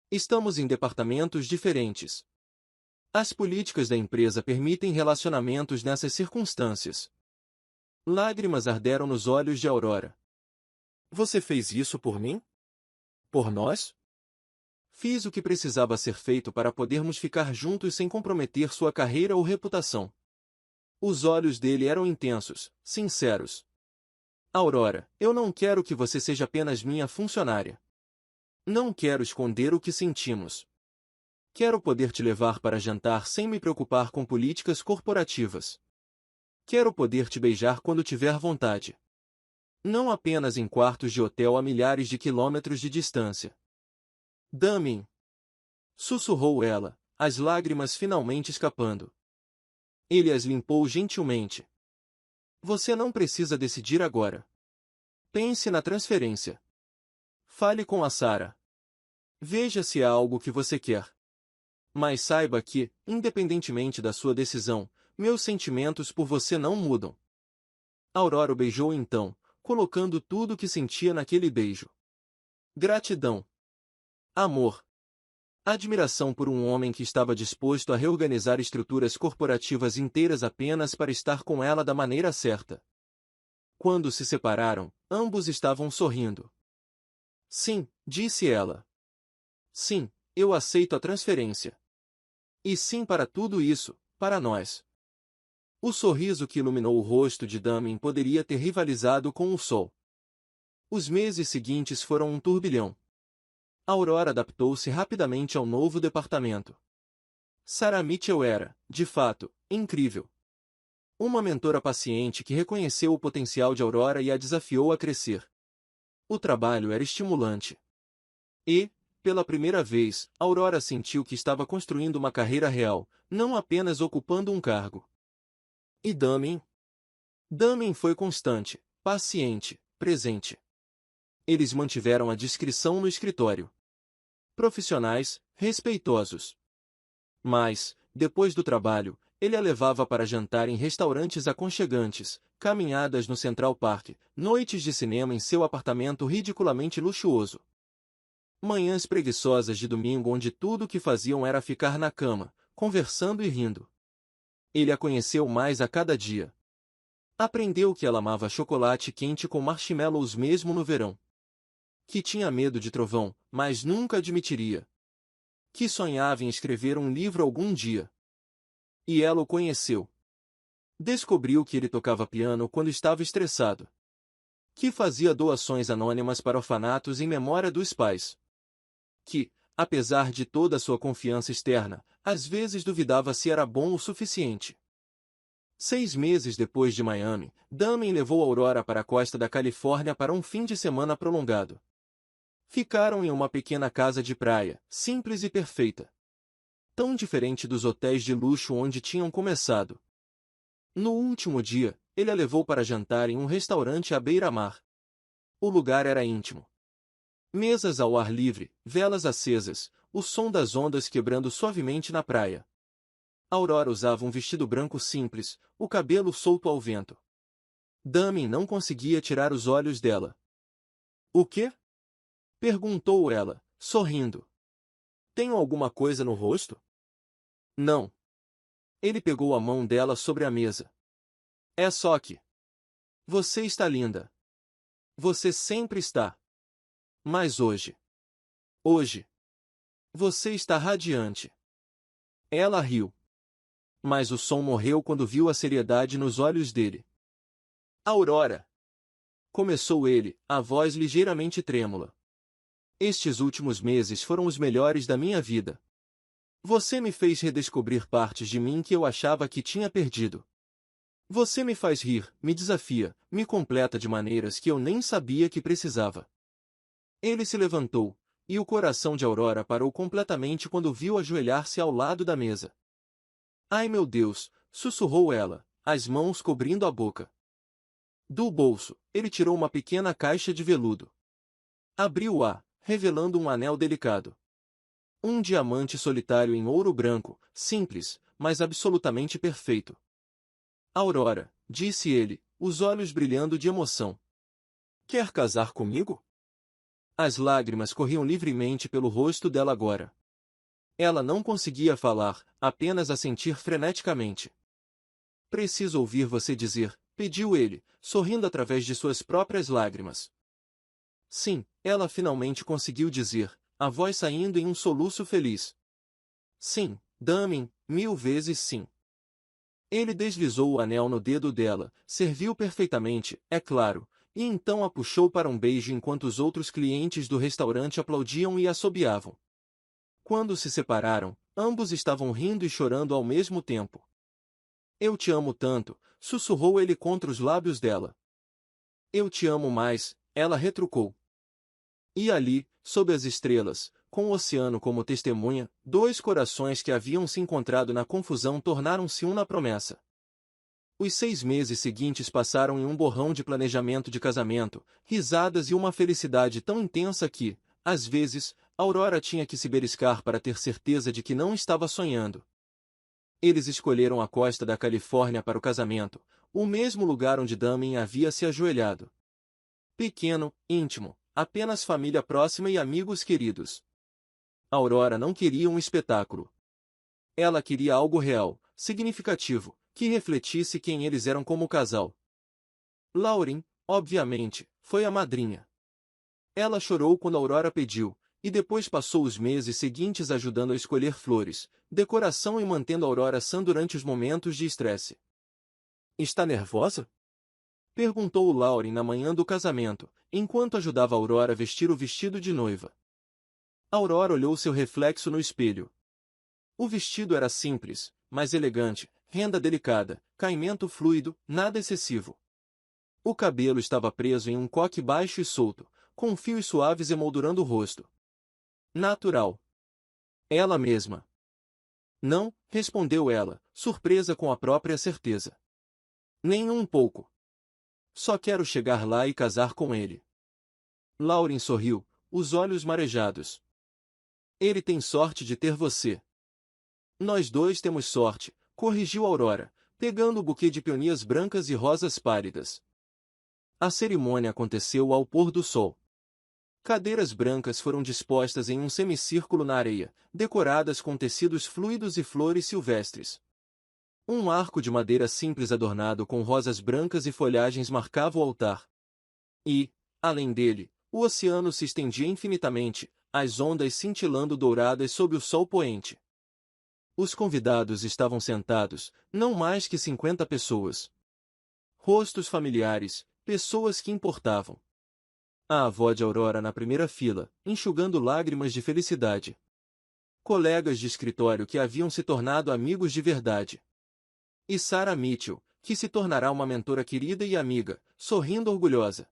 Estamos em departamentos diferentes. As políticas da empresa permitem relacionamentos nessas circunstâncias. Lágrimas arderam nos olhos de Aurora. Você fez isso por mim? Por nós? Fiz o que precisava ser feito para podermos ficar juntos sem comprometer sua carreira ou reputação. Os olhos dele eram intensos, sinceros. Aurora, eu não quero que você seja apenas minha funcionária. Não quero esconder o que sentimos. Quero poder te levar para jantar sem me preocupar com políticas corporativas. Quero poder te beijar quando tiver vontade. Não apenas em quartos de hotel a milhares de quilômetros de distância. Damien! Sussurrou ela, as lágrimas finalmente escapando. Ele as limpou gentilmente. Você não precisa decidir agora. Pense na transferência. Fale com a Sarah. Veja se há algo que você quer. Mas saiba que, independentemente da sua decisão, meus sentimentos por você não mudam. Aurora o beijou então, colocando tudo o que sentia naquele beijo. Gratidão. Amor. Admiração por um homem que estava disposto a reorganizar estruturas corporativas inteiras apenas para estar com ela da maneira certa. Quando se separaram, ambos estavam sorrindo. Sim, disse ela. Sim, eu aceito a transferência. E sim para tudo isso, para nós. O sorriso que iluminou o rosto de Damien poderia ter rivalizado com o sol. Os meses seguintes foram um turbilhão. Aurora adaptou-se rapidamente ao novo departamento. Sarah Mitchell era, de fato, incrível. Uma mentora paciente que reconheceu o potencial de Aurora e a desafiou a crescer. O trabalho era estimulante. E, pela primeira vez, Aurora sentiu que estava construindo uma carreira real, não apenas ocupando um cargo. E Damien? Damien foi constante, paciente, presente. Eles mantiveram a discrição no escritório. Profissionais, respeitosos. Mas, depois do trabalho, ele a levava para jantar em restaurantes aconchegantes, caminhadas no Central Park, noites de cinema em seu apartamento ridiculamente luxuoso. Manhãs preguiçosas de domingo onde tudo o que faziam era ficar na cama, conversando e rindo. Ele a conheceu mais a cada dia. Aprendeu que ela amava chocolate quente com marshmallows mesmo no verão. Que tinha medo de trovão, mas nunca admitiria. Que sonhava em escrever um livro algum dia. E ela o conheceu. Descobriu que ele tocava piano quando estava estressado. Que fazia doações anônimas para orfanatos em memória dos pais. Que, apesar de toda a sua confiança externa, às vezes duvidava se era bom o suficiente. 6 meses depois de Miami, Damien levou Aurora para a costa da Califórnia para um fim de semana prolongado. Ficaram em uma pequena casa de praia, simples e perfeita. Tão diferente dos hotéis de luxo onde tinham começado. No último dia, ele a levou para jantar em um restaurante à beira-mar. O lugar era íntimo. Mesas ao ar livre, velas acesas, o som das ondas quebrando suavemente na praia. Aurora usava um vestido branco simples, o cabelo solto ao vento. Damien não conseguia tirar os olhos dela. O quê? Perguntou ela, sorrindo. Tenho alguma coisa no rosto? Não. Ele pegou a mão dela sobre a mesa. É só que. Você está linda. Você sempre está. Mas hoje. Hoje. Você está radiante. Ela riu. Mas o som morreu quando viu a seriedade nos olhos dele. Aurora. Começou ele, a voz ligeiramente trêmula. Estes últimos meses foram os melhores da minha vida. Você me fez redescobrir partes de mim que eu achava que tinha perdido. Você me faz rir, me desafia, me completa de maneiras que eu nem sabia que precisava. Ele se levantou, e o coração de Aurora parou completamente quando viu ajoelhar-se ao lado da mesa. Ai meu Deus, sussurrou ela, as mãos cobrindo a boca. Do bolso, ele tirou uma pequena caixa de veludo. Abriu-a, revelando um anel delicado. Um diamante solitário em ouro branco, simples, mas absolutamente perfeito. Aurora, disse ele, os olhos brilhando de emoção. Quer casar comigo? As lágrimas corriam livremente pelo rosto dela agora. Ela não conseguia falar, apenas assentir freneticamente. Preciso ouvir você dizer, pediu ele, sorrindo através de suas próprias lágrimas. Sim, ela finalmente conseguiu dizer, a voz saindo em um soluço feliz. Sim, Damien, 1000 vezes sim. Ele deslizou o anel no dedo dela, serviu perfeitamente, é claro, e então a puxou para um beijo enquanto os outros clientes do restaurante aplaudiam e assobiavam. Quando se separaram, ambos estavam rindo e chorando ao mesmo tempo. Eu te amo tanto, sussurrou ele contra os lábios dela. Eu te amo mais, ela retrucou. E ali, sob as estrelas, com o oceano como testemunha, dois corações que haviam se encontrado na confusão tornaram-se um na promessa. Os 6 meses seguintes passaram em um borrão de planejamento de casamento, risadas e uma felicidade tão intensa que, às vezes, Aurora tinha que se beliscar para ter certeza de que não estava sonhando. Eles escolheram a costa da Califórnia para o casamento, o mesmo lugar onde Damien havia se ajoelhado. Pequeno, íntimo, apenas família próxima e amigos queridos. Aurora não queria um espetáculo. Ela queria algo real, significativo, que refletisse quem eles eram como casal. Lauren, obviamente, foi a madrinha. Ela chorou quando Aurora pediu, e depois passou os meses seguintes ajudando a escolher flores, decoração e mantendo Aurora sã durante os momentos de estresse. Está nervosa? Perguntou Lauren na manhã do casamento, enquanto ajudava Aurora a vestir o vestido de noiva. Aurora olhou seu reflexo no espelho. O vestido era simples, mas elegante, renda delicada, caimento fluido, nada excessivo. O cabelo estava preso em um coque baixo e solto, com fios suaves emoldurando o rosto. Natural. Ela mesma. Não, respondeu ela, surpresa com a própria certeza. Nem um pouco. Só quero chegar lá e casar com ele. Lauren sorriu, os olhos marejados. Ele tem sorte de ter você. Nós dois temos sorte, corrigiu Aurora, pegando o buquê de peonias brancas e rosas pálidas. A cerimônia aconteceu ao pôr do sol. Cadeiras brancas foram dispostas em um semicírculo na areia, decoradas com tecidos fluidos e flores silvestres. Um arco de madeira simples adornado com rosas brancas e folhagens marcava o altar. E, além dele, o oceano se estendia infinitamente, as ondas cintilando douradas sob o sol poente. Os convidados estavam sentados, não mais que 50 pessoas. Rostos familiares, pessoas que importavam. A avó de Aurora na primeira fila, enxugando lágrimas de felicidade. Colegas de escritório que haviam se tornado amigos de verdade. E Sarah Mitchell, que se tornará uma mentora querida e amiga, sorrindo orgulhosa.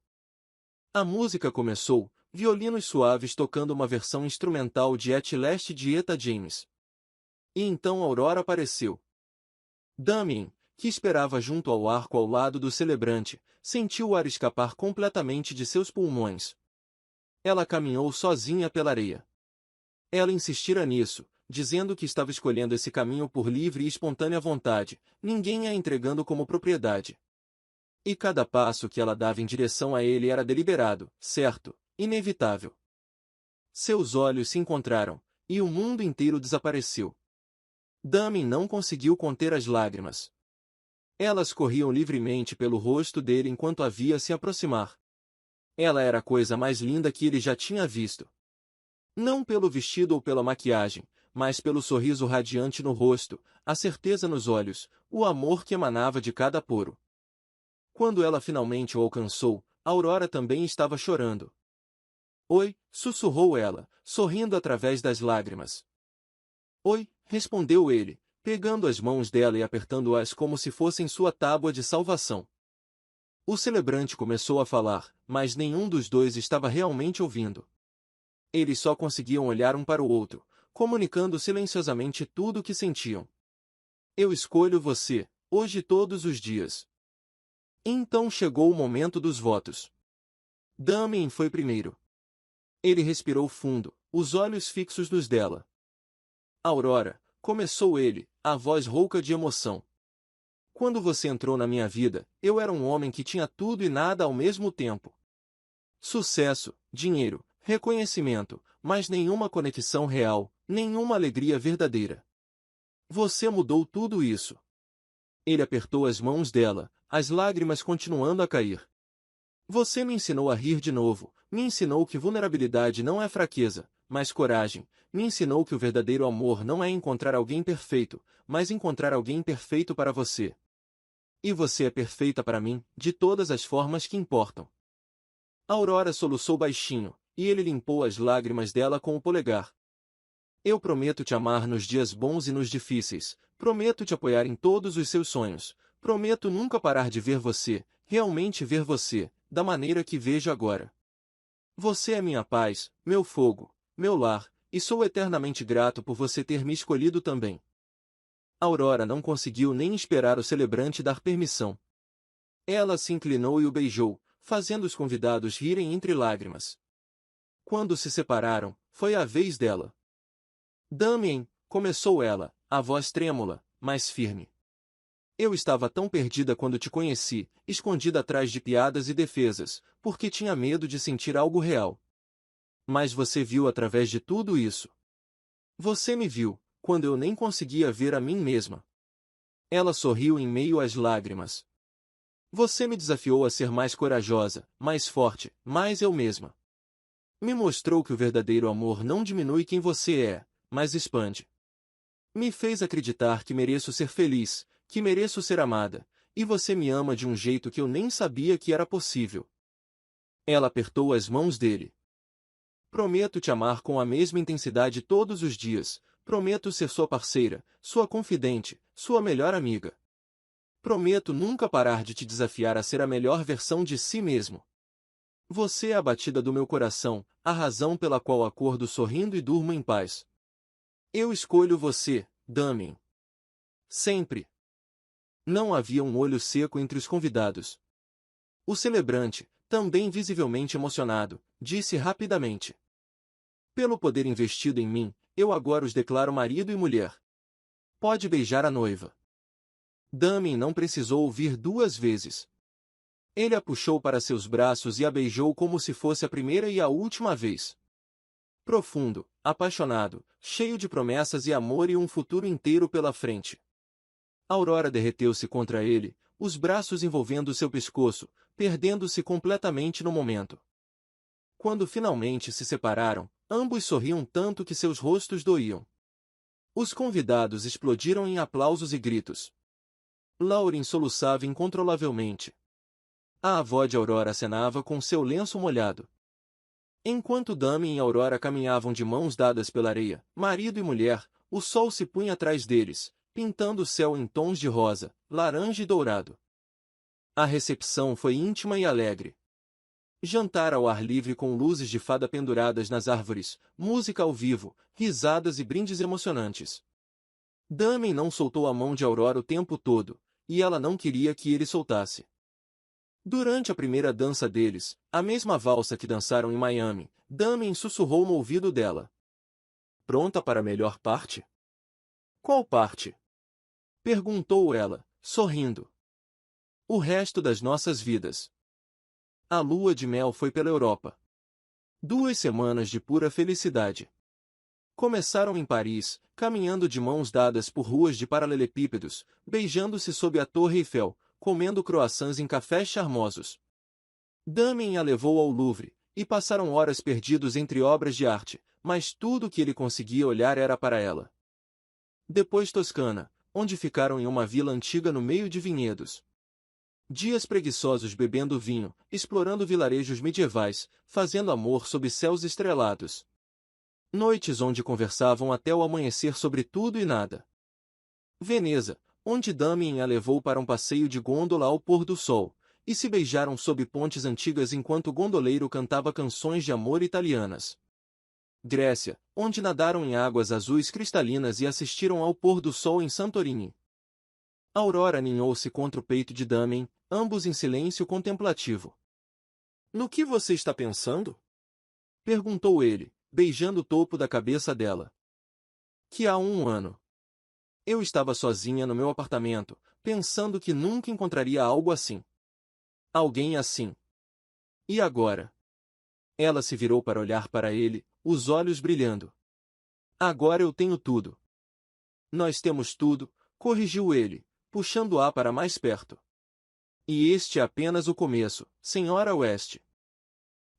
A música começou, violinos suaves tocando uma versão instrumental de At Last de Etta James. E então Aurora apareceu. Damien, que esperava junto ao arco ao lado do celebrante, sentiu o ar escapar completamente de seus pulmões. Ela caminhou sozinha pela areia. Ela insistira nisso, dizendo que estava escolhendo esse caminho por livre e espontânea vontade, ninguém a entregando como propriedade. E cada passo que ela dava em direção a ele era deliberado, certo, inevitável. Seus olhos se encontraram, e o mundo inteiro desapareceu. Damien não conseguiu conter as lágrimas. Elas corriam livremente pelo rosto dele enquanto a via se aproximar. Ela era a coisa mais linda que ele já tinha visto. Não pelo vestido ou pela maquiagem, mas pelo sorriso radiante no rosto, a certeza nos olhos, o amor que emanava de cada poro. Quando ela finalmente o alcançou, Aurora também estava chorando. Oi, sussurrou ela, sorrindo através das lágrimas. Oi, respondeu ele, pegando as mãos dela e apertando-as como se fossem sua tábua de salvação. O celebrante começou a falar, mas nenhum dos dois estava realmente ouvindo. Eles só conseguiam olhar um para o outro, comunicando silenciosamente tudo o que sentiam. Eu escolho você, hoje e todos os dias. Então chegou o momento dos votos. Damien foi primeiro. Ele respirou fundo, os olhos fixos nos dela. Aurora, começou ele, a voz rouca de emoção. Quando você entrou na minha vida, eu era um homem que tinha tudo e nada ao mesmo tempo. Sucesso, dinheiro, reconhecimento, mas nenhuma conexão real, nenhuma alegria verdadeira. Você mudou tudo isso. Ele apertou as mãos dela, as lágrimas continuando a cair. Você me ensinou a rir de novo, me ensinou que vulnerabilidade não é fraqueza, mas coragem, me ensinou que o verdadeiro amor não é encontrar alguém perfeito, mas encontrar alguém perfeito para você. E você é perfeita para mim, de todas as formas que importam. Aurora soluçou baixinho, e ele limpou as lágrimas dela com o polegar. Eu prometo te amar nos dias bons e nos difíceis, prometo te apoiar em todos os seus sonhos, prometo nunca parar de ver você, realmente ver você, da maneira que vejo agora. Você é minha paz, meu fogo, meu lar, e sou eternamente grato por você ter me escolhido também. Aurora não conseguiu nem esperar o celebrante dar permissão. Ela se inclinou e o beijou, fazendo os convidados rirem entre lágrimas. Quando se separaram, foi a vez dela. Damien, começou ela, a voz trêmula, mas firme. Eu estava tão perdida quando te conheci, escondida atrás de piadas e defesas, porque tinha medo de sentir algo real. Mas você viu através de tudo isso. Você me viu, quando eu nem conseguia ver a mim mesma. Ela sorriu em meio às lágrimas. Você me desafiou a ser mais corajosa, mais forte, mais eu mesma. Me mostrou que o verdadeiro amor não diminui quem você é, mas expande. Me fez acreditar que mereço ser feliz, que mereço ser amada, e você me ama de um jeito que eu nem sabia que era possível. Ela apertou as mãos dele. Prometo te amar com a mesma intensidade todos os dias, prometo ser sua parceira, sua confidente, sua melhor amiga. Prometo nunca parar de te desafiar a ser a melhor versão de si mesmo. Você é a batida do meu coração, a razão pela qual acordo sorrindo e durmo em paz. Eu escolho você, Damien. Sempre. Não havia um olho seco entre os convidados. O celebrante, também visivelmente emocionado, disse rapidamente: Pelo poder investido em mim, eu agora os declaro marido e mulher. Pode beijar a noiva. Damien não precisou ouvir duas vezes. Ele a puxou para seus braços e a beijou como se fosse a primeira e a última vez. Profundo, apaixonado, cheio de promessas e amor e um futuro inteiro pela frente. Aurora derreteu-se contra ele, os braços envolvendo seu pescoço, perdendo-se completamente no momento. Quando finalmente se separaram, ambos sorriam tanto que seus rostos doíam. Os convidados explodiram em aplausos e gritos. Lauren soluçava incontrolavelmente. A avó de Aurora acenava com seu lenço molhado. Enquanto Damien e Aurora caminhavam de mãos dadas pela areia, marido e mulher, o sol se punha atrás deles, pintando o céu em tons de rosa, laranja e dourado. A recepção foi íntima e alegre. Jantar ao ar livre com luzes de fada penduradas nas árvores, música ao vivo, risadas e brindes emocionantes. Damien não soltou a mão de Aurora o tempo todo, e ela não queria que ele soltasse. Durante a primeira dança deles, a mesma valsa que dançaram em Miami, Damien sussurrou no ouvido dela. Pronta para a melhor parte? Qual parte? Perguntou ela, sorrindo. O resto das nossas vidas. A lua de mel foi pela Europa. 2 semanas de pura felicidade. Começaram em Paris, caminhando de mãos dadas por ruas de paralelepípedos, beijando-se sob a Torre Eiffel, comendo croissants em cafés charmosos. Damien a levou ao Louvre, e passaram horas perdidos entre obras de arte, mas tudo o que ele conseguia olhar era para ela. Depois Toscana, onde ficaram em uma vila antiga no meio de vinhedos. Dias preguiçosos bebendo vinho, explorando vilarejos medievais, fazendo amor sob céus estrelados. Noites onde conversavam até o amanhecer sobre tudo e nada. Veneza, onde Damien a levou para um passeio de gôndola ao pôr do sol, e se beijaram sob pontes antigas enquanto o gondoleiro cantava canções de amor italianas. Grécia, onde nadaram em águas azuis cristalinas e assistiram ao pôr do sol em Santorini. Aurora ninhou-se contra o peito de Damien, ambos em silêncio contemplativo. No que você está pensando? Perguntou ele, beijando o topo da cabeça dela. Que há um ano. Eu estava sozinha no meu apartamento, pensando que nunca encontraria algo assim. Alguém assim. E agora? Ela se virou para olhar para ele, os olhos brilhando. Agora eu tenho tudo. Nós temos tudo, corrigiu ele, puxando-a para mais perto. E este é apenas o começo, Senhora West.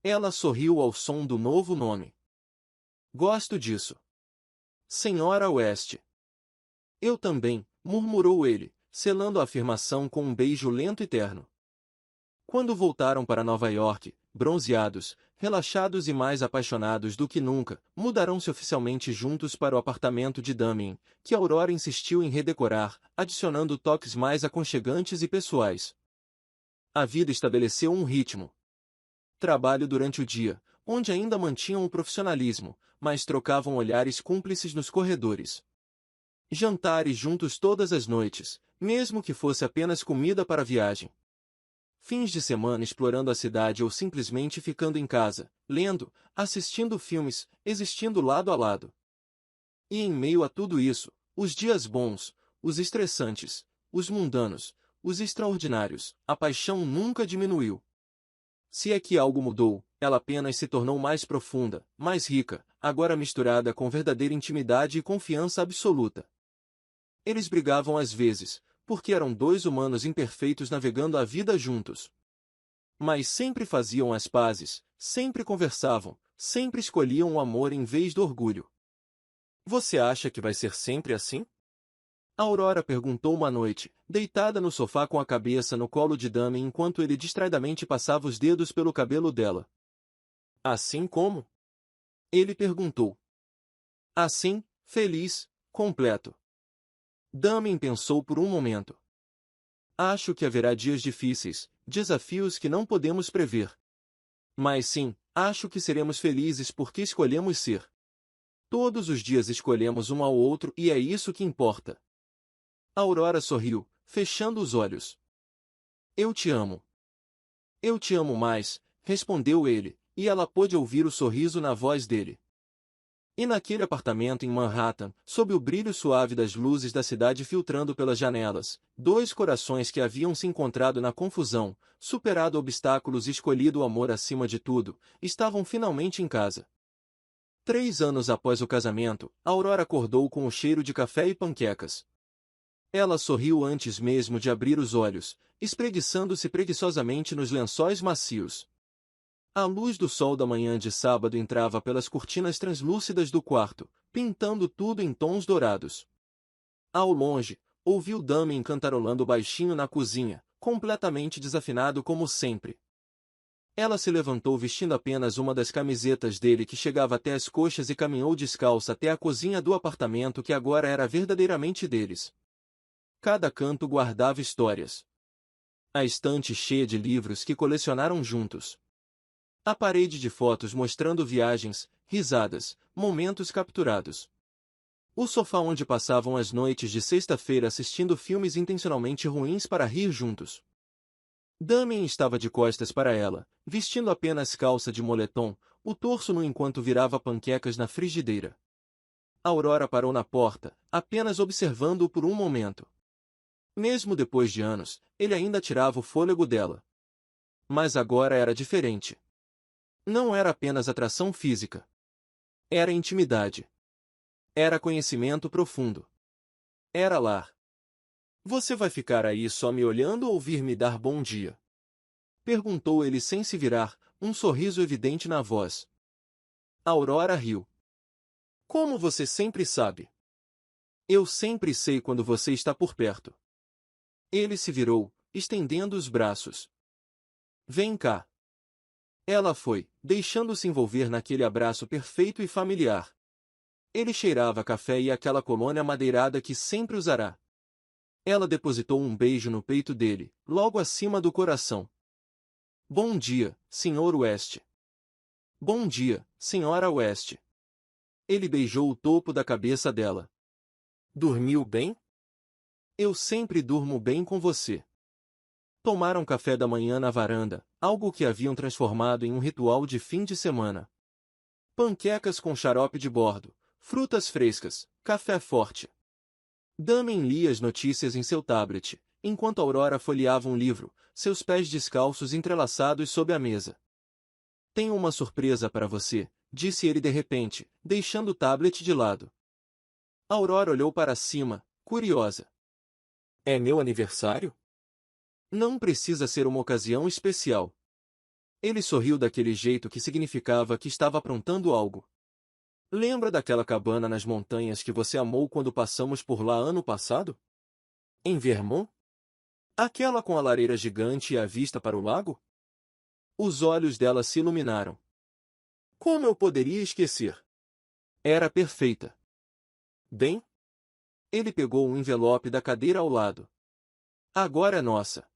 Ela sorriu ao som do novo nome. Gosto disso. Senhora West. Eu também, murmurou ele, selando a afirmação com um beijo lento e terno. Quando voltaram para Nova York, bronzeados, relaxados e mais apaixonados do que nunca, mudaram-se oficialmente juntos para o apartamento de Damien, que Aurora insistiu em redecorar, adicionando toques mais aconchegantes e pessoais. A vida estabeleceu um ritmo. Trabalho durante o dia, onde ainda mantinham o profissionalismo, mas trocavam olhares cúmplices nos corredores. Jantares juntos todas as noites, mesmo que fosse apenas comida para a viagem. Fins de semana explorando a cidade ou simplesmente ficando em casa, lendo, assistindo filmes, existindo lado a lado. E em meio a tudo isso, os dias bons, os estressantes, os mundanos, os extraordinários, a paixão nunca diminuiu. Se é que algo mudou, ela apenas se tornou mais profunda, mais rica, agora misturada com verdadeira intimidade e confiança absoluta. Eles brigavam às vezes, porque eram dois humanos imperfeitos navegando a vida juntos. Mas sempre faziam as pazes, sempre conversavam, sempre escolhiam o amor em vez do orgulho. Você acha que vai ser sempre assim? Aurora perguntou uma noite, deitada no sofá com a cabeça no colo de Damien enquanto ele distraidamente passava os dedos pelo cabelo dela. Assim como? Ele perguntou. Assim, feliz, completo. Damien pensou por um momento. Acho que haverá dias difíceis, desafios que não podemos prever. Mas sim, acho que seremos felizes porque escolhemos ser. Todos os dias escolhemos um ao outro e é isso que importa. Aurora sorriu, fechando os olhos. Eu te amo. Eu te amo mais, respondeu ele, e ela pôde ouvir o sorriso na voz dele. E naquele apartamento em Manhattan, sob o brilho suave das luzes da cidade filtrando pelas janelas, dois corações que haviam se encontrado na confusão, superado obstáculos e escolhido o amor acima de tudo, estavam finalmente em casa. 3 anos após o casamento, Aurora acordou com o cheiro de café e panquecas. Ela sorriu antes mesmo de abrir os olhos, espreguiçando-se preguiçosamente nos lençóis macios. A luz do sol da manhã de sábado entrava pelas cortinas translúcidas do quarto, pintando tudo em tons dourados. Ao longe, ouviu Damien cantarolando baixinho na cozinha, completamente desafinado como sempre. Ela se levantou vestindo apenas uma das camisetas dele que chegava até as coxas e caminhou descalça até a cozinha do apartamento que agora era verdadeiramente deles. Cada canto guardava histórias. A estante cheia de livros que colecionaram juntos. A parede de fotos mostrando viagens, risadas, momentos capturados. O sofá onde passavam as noites de sexta-feira assistindo filmes intencionalmente ruins para rir juntos. Damien estava de costas para ela, vestindo apenas calça de moletom, o torso nu enquanto virava panquecas na frigideira. Aurora parou na porta, apenas observando-o por um momento. Mesmo depois de anos, ele ainda tirava o fôlego dela. Mas agora era diferente. Não era apenas atração física. Era intimidade. Era conhecimento profundo. Era lar. Você vai ficar aí só me olhando ou vir me dar bom dia? Perguntou ele sem se virar, um sorriso evidente na voz. Aurora riu. Como você sempre sabe? Eu sempre sei quando você está por perto. Ele se virou, estendendo os braços. Vem cá. Ela foi, deixando-se envolver naquele abraço perfeito e familiar. Ele cheirava a café e aquela colônia madeirada que sempre usará. Ela depositou um beijo no peito dele, logo acima do coração. Bom dia, Sr. West. Bom dia, Sra. West. Ele beijou o topo da cabeça dela. Dormiu bem? Eu sempre durmo bem com você. Tomaram café da manhã na varanda, algo que haviam transformado em um ritual de fim de semana. Panquecas com xarope de bordo, frutas frescas, café forte. Damien lia as notícias em seu tablet, enquanto Aurora folheava um livro, seus pés descalços entrelaçados sob a mesa. Tenho uma surpresa para você, disse ele de repente, deixando o tablet de lado. Aurora olhou para cima, curiosa. É meu aniversário? Não precisa ser uma ocasião especial. Ele sorriu daquele jeito que significava que estava aprontando algo. Lembra daquela cabana nas montanhas que você amou quando passamos por lá ano passado? Em Vermont? Aquela com a lareira gigante e a vista para o lago? Os olhos dela se iluminaram. Como eu poderia esquecer? Era perfeita. Bem? Ele pegou um envelope da cadeira ao lado. Agora é nossa.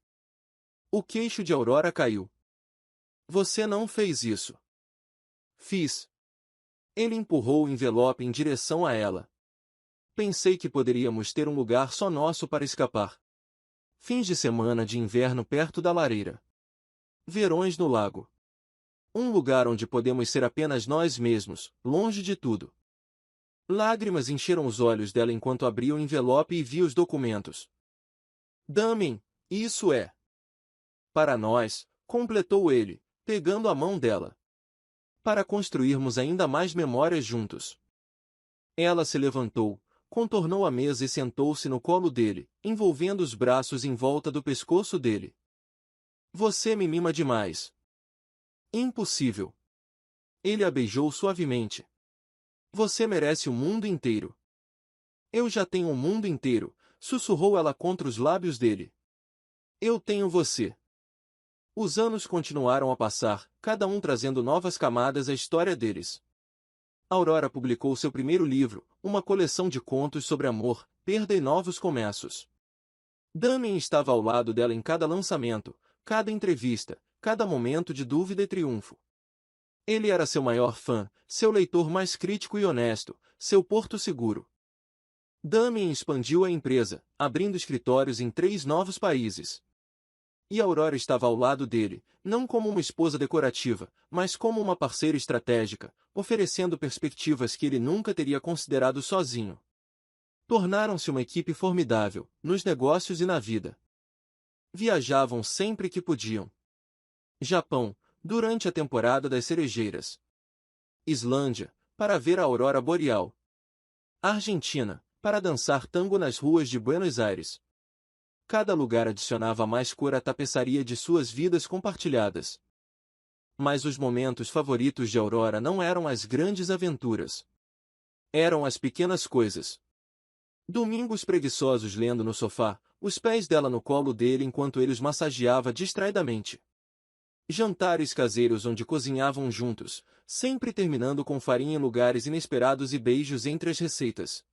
O queixo de Aurora caiu. Você não fez isso. Fiz. Ele empurrou o envelope em direção a ela. Pensei que poderíamos ter um lugar só nosso para escapar. Fins de semana de inverno perto da lareira. Verões no lago. Um lugar onde podemos ser apenas nós mesmos, longe de tudo. Lágrimas encheram os olhos dela enquanto abria o envelope e via os documentos. Damien, isso é. Para nós, completou ele, pegando a mão dela. Para construirmos ainda mais memórias juntos. Ela se levantou, contornou a mesa e sentou-se no colo dele, envolvendo os braços em volta do pescoço dele. Você me mima demais. Impossível. Ele a beijou suavemente. Você merece o mundo inteiro. Eu já tenho o mundo inteiro, sussurrou ela contra os lábios dele. Eu tenho você. Os anos continuaram a passar, cada um trazendo novas camadas à história deles. Aurora publicou seu primeiro livro, uma coleção de contos sobre amor, perda e novos começos. Damien estava ao lado dela em cada lançamento, cada entrevista, cada momento de dúvida e triunfo. Ele era seu maior fã, seu leitor mais crítico e honesto, seu porto seguro. Damien expandiu a empresa, abrindo escritórios em 3 novos países. E Aurora estava ao lado dele, não como uma esposa decorativa, mas como uma parceira estratégica, oferecendo perspectivas que ele nunca teria considerado sozinho. Tornaram-se uma equipe formidável, nos negócios e na vida. Viajavam sempre que podiam. Japão, durante a temporada das cerejeiras. Islândia, para ver a aurora boreal. Argentina, para dançar tango nas ruas de Buenos Aires. Cada lugar adicionava mais cor à tapeçaria de suas vidas compartilhadas. Mas os momentos favoritos de Aurora não eram as grandes aventuras. Eram as pequenas coisas. Domingos preguiçosos lendo no sofá, os pés dela no colo dele enquanto ele os massageava distraidamente. Jantares caseiros onde cozinhavam juntos, sempre terminando com farinha em lugares inesperados e beijos entre as receitas.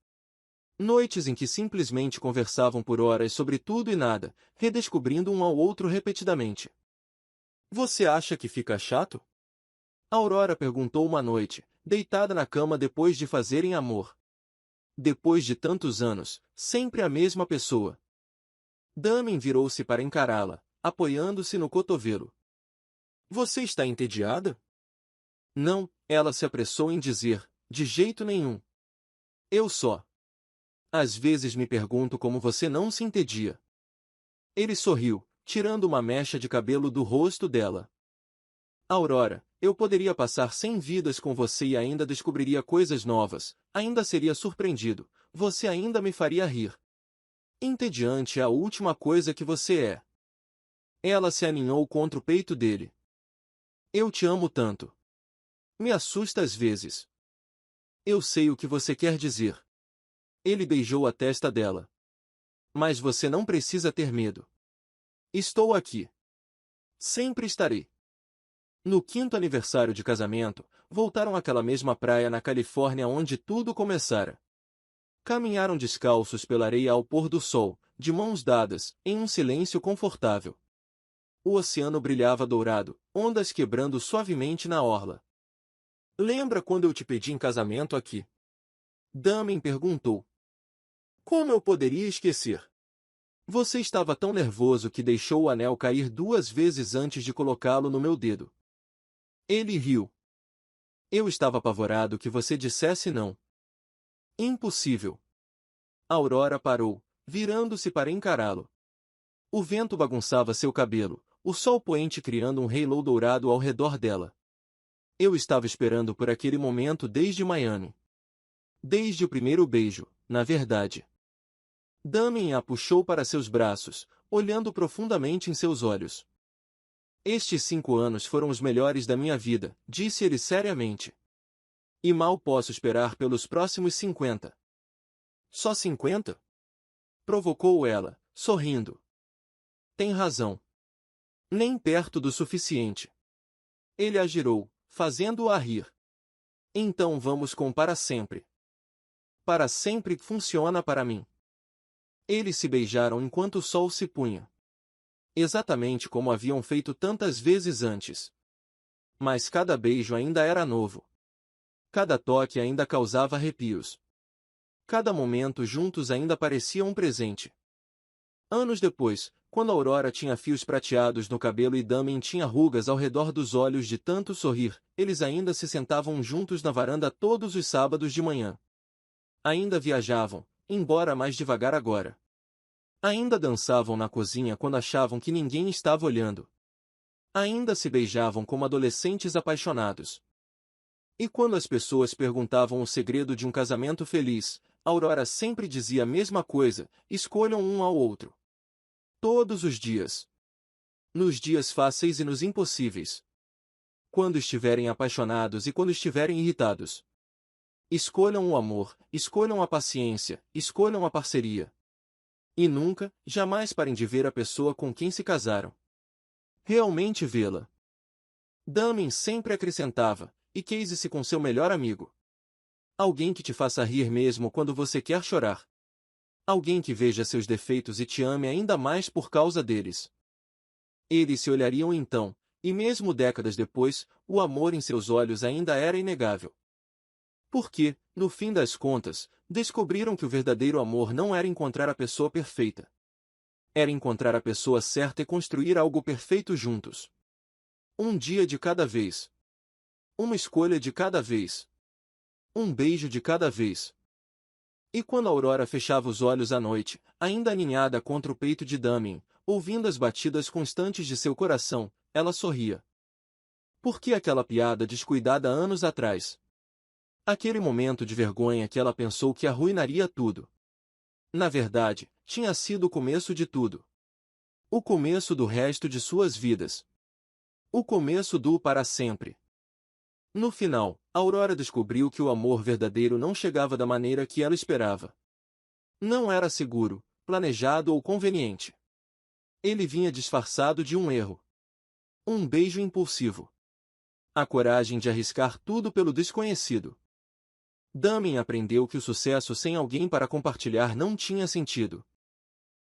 Noites em que simplesmente conversavam por horas sobre tudo e nada, redescobrindo um ao outro repetidamente. Você acha que fica chato? Aurora perguntou uma noite, deitada na cama depois de fazerem amor. Depois de tantos anos, sempre a mesma pessoa. Damien virou-se para encará-la, apoiando-se no cotovelo. Você está entediada? Não, ela se apressou em dizer, de jeito nenhum. Eu só. Às vezes me pergunto como você não se entedia. Ele sorriu, tirando uma mecha de cabelo do rosto dela. Aurora, eu poderia passar 100 vidas com você e ainda descobriria coisas novas, ainda seria surpreendido, você ainda me faria rir. Entediante é a última coisa que você é. Ela se aninhou contra o peito dele. Eu te amo tanto. Me assusta às vezes. Eu sei o que você quer dizer. Ele beijou a testa dela. Mas você não precisa ter medo. Estou aqui. Sempre estarei. No 5º aniversário de casamento, voltaram àquela mesma praia na Califórnia onde tudo começara. Caminharam descalços pela areia ao pôr do sol, de mãos dadas, em um silêncio confortável. O oceano brilhava dourado, ondas quebrando suavemente na orla. Lembra quando eu te pedi em casamento aqui? Damien perguntou. Como eu poderia esquecer? Você estava tão nervoso que deixou o anel cair 2 vezes antes de colocá-lo no meu dedo. Ele riu. Eu estava apavorado que você dissesse não. Impossível. Aurora parou, virando-se para encará-lo. O vento bagunçava seu cabelo, o sol poente criando um halo dourado ao redor dela. Eu estava esperando por aquele momento desde Miami. Desde o primeiro beijo, na verdade. Damien a puxou para seus braços, olhando profundamente em seus olhos. Estes 5 anos foram os melhores da minha vida, disse ele seriamente. E mal posso esperar pelos próximos 50. Só 50? Provocou ela, sorrindo. Tem razão. Nem perto do suficiente. Ele a girou, fazendo-a rir. Então vamos com para sempre. Para sempre funciona para mim. Eles se beijaram enquanto o sol se punha. Exatamente como haviam feito tantas vezes antes. Mas cada beijo ainda era novo. Cada toque ainda causava arrepios. Cada momento juntos ainda parecia um presente. Anos depois, quando Aurora tinha fios prateados no cabelo e Damien tinha rugas ao redor dos olhos de tanto sorrir, eles ainda se sentavam juntos na varanda todos os sábados de manhã. Ainda viajavam, embora mais devagar agora. Ainda dançavam na cozinha quando achavam que ninguém estava olhando. Ainda se beijavam como adolescentes apaixonados. E quando as pessoas perguntavam o segredo de um casamento feliz, Aurora sempre dizia a mesma coisa: escolham um ao outro. Todos os dias. Nos dias fáceis e nos impossíveis. Quando estiverem apaixonados e quando estiverem irritados. Escolham o amor, escolham a paciência, escolham a parceria. E nunca, jamais parem de ver a pessoa com quem se casaram. Realmente vê-la. Damien sempre acrescentava, e case-se com seu melhor amigo. Alguém que te faça rir mesmo quando você quer chorar. Alguém que veja seus defeitos e te ame ainda mais por causa deles. Eles se olhariam então, e mesmo décadas depois, o amor em seus olhos ainda era inegável. Porque, no fim das contas, descobriram que o verdadeiro amor não era encontrar a pessoa perfeita. Era encontrar a pessoa certa e construir algo perfeito juntos. Um dia de cada vez. Uma escolha de cada vez. Um beijo de cada vez. E quando Aurora fechava os olhos à noite, ainda aninhada contra o peito de Damien, ouvindo as batidas constantes de seu coração, ela sorria. Por que aquela piada descuidada anos atrás? Aquele momento de vergonha que ela pensou que arruinaria tudo. Na verdade, tinha sido o começo de tudo. O começo do resto de suas vidas. O começo do para sempre. No final, Aurora descobriu que o amor verdadeiro não chegava da maneira que ela esperava. Não era seguro, planejado ou conveniente. Ele vinha disfarçado de um erro. Um beijo impulsivo. A coragem de arriscar tudo pelo desconhecido. Damien aprendeu que o sucesso sem alguém para compartilhar não tinha sentido.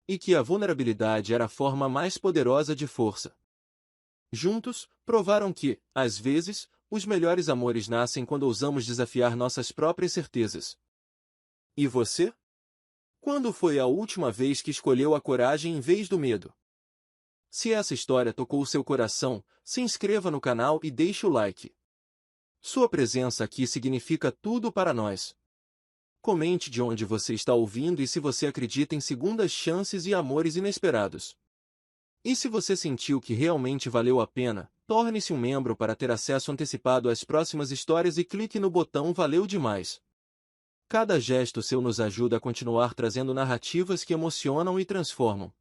E que a vulnerabilidade era a forma mais poderosa de força. Juntos, provaram que, às vezes, os melhores amores nascem quando ousamos desafiar nossas próprias certezas. E você? Quando foi a última vez que escolheu a coragem em vez do medo? Se essa história tocou seu coração, se inscreva no canal e deixe o like. Sua presença aqui significa tudo para nós. Comente de onde você está ouvindo e se você acredita em segundas chances e amores inesperados. E se você sentiu que realmente valeu a pena, torne-se um membro para ter acesso antecipado às próximas histórias e clique no botão Valeu demais. Cada gesto seu nos ajuda a continuar trazendo narrativas que emocionam e transformam.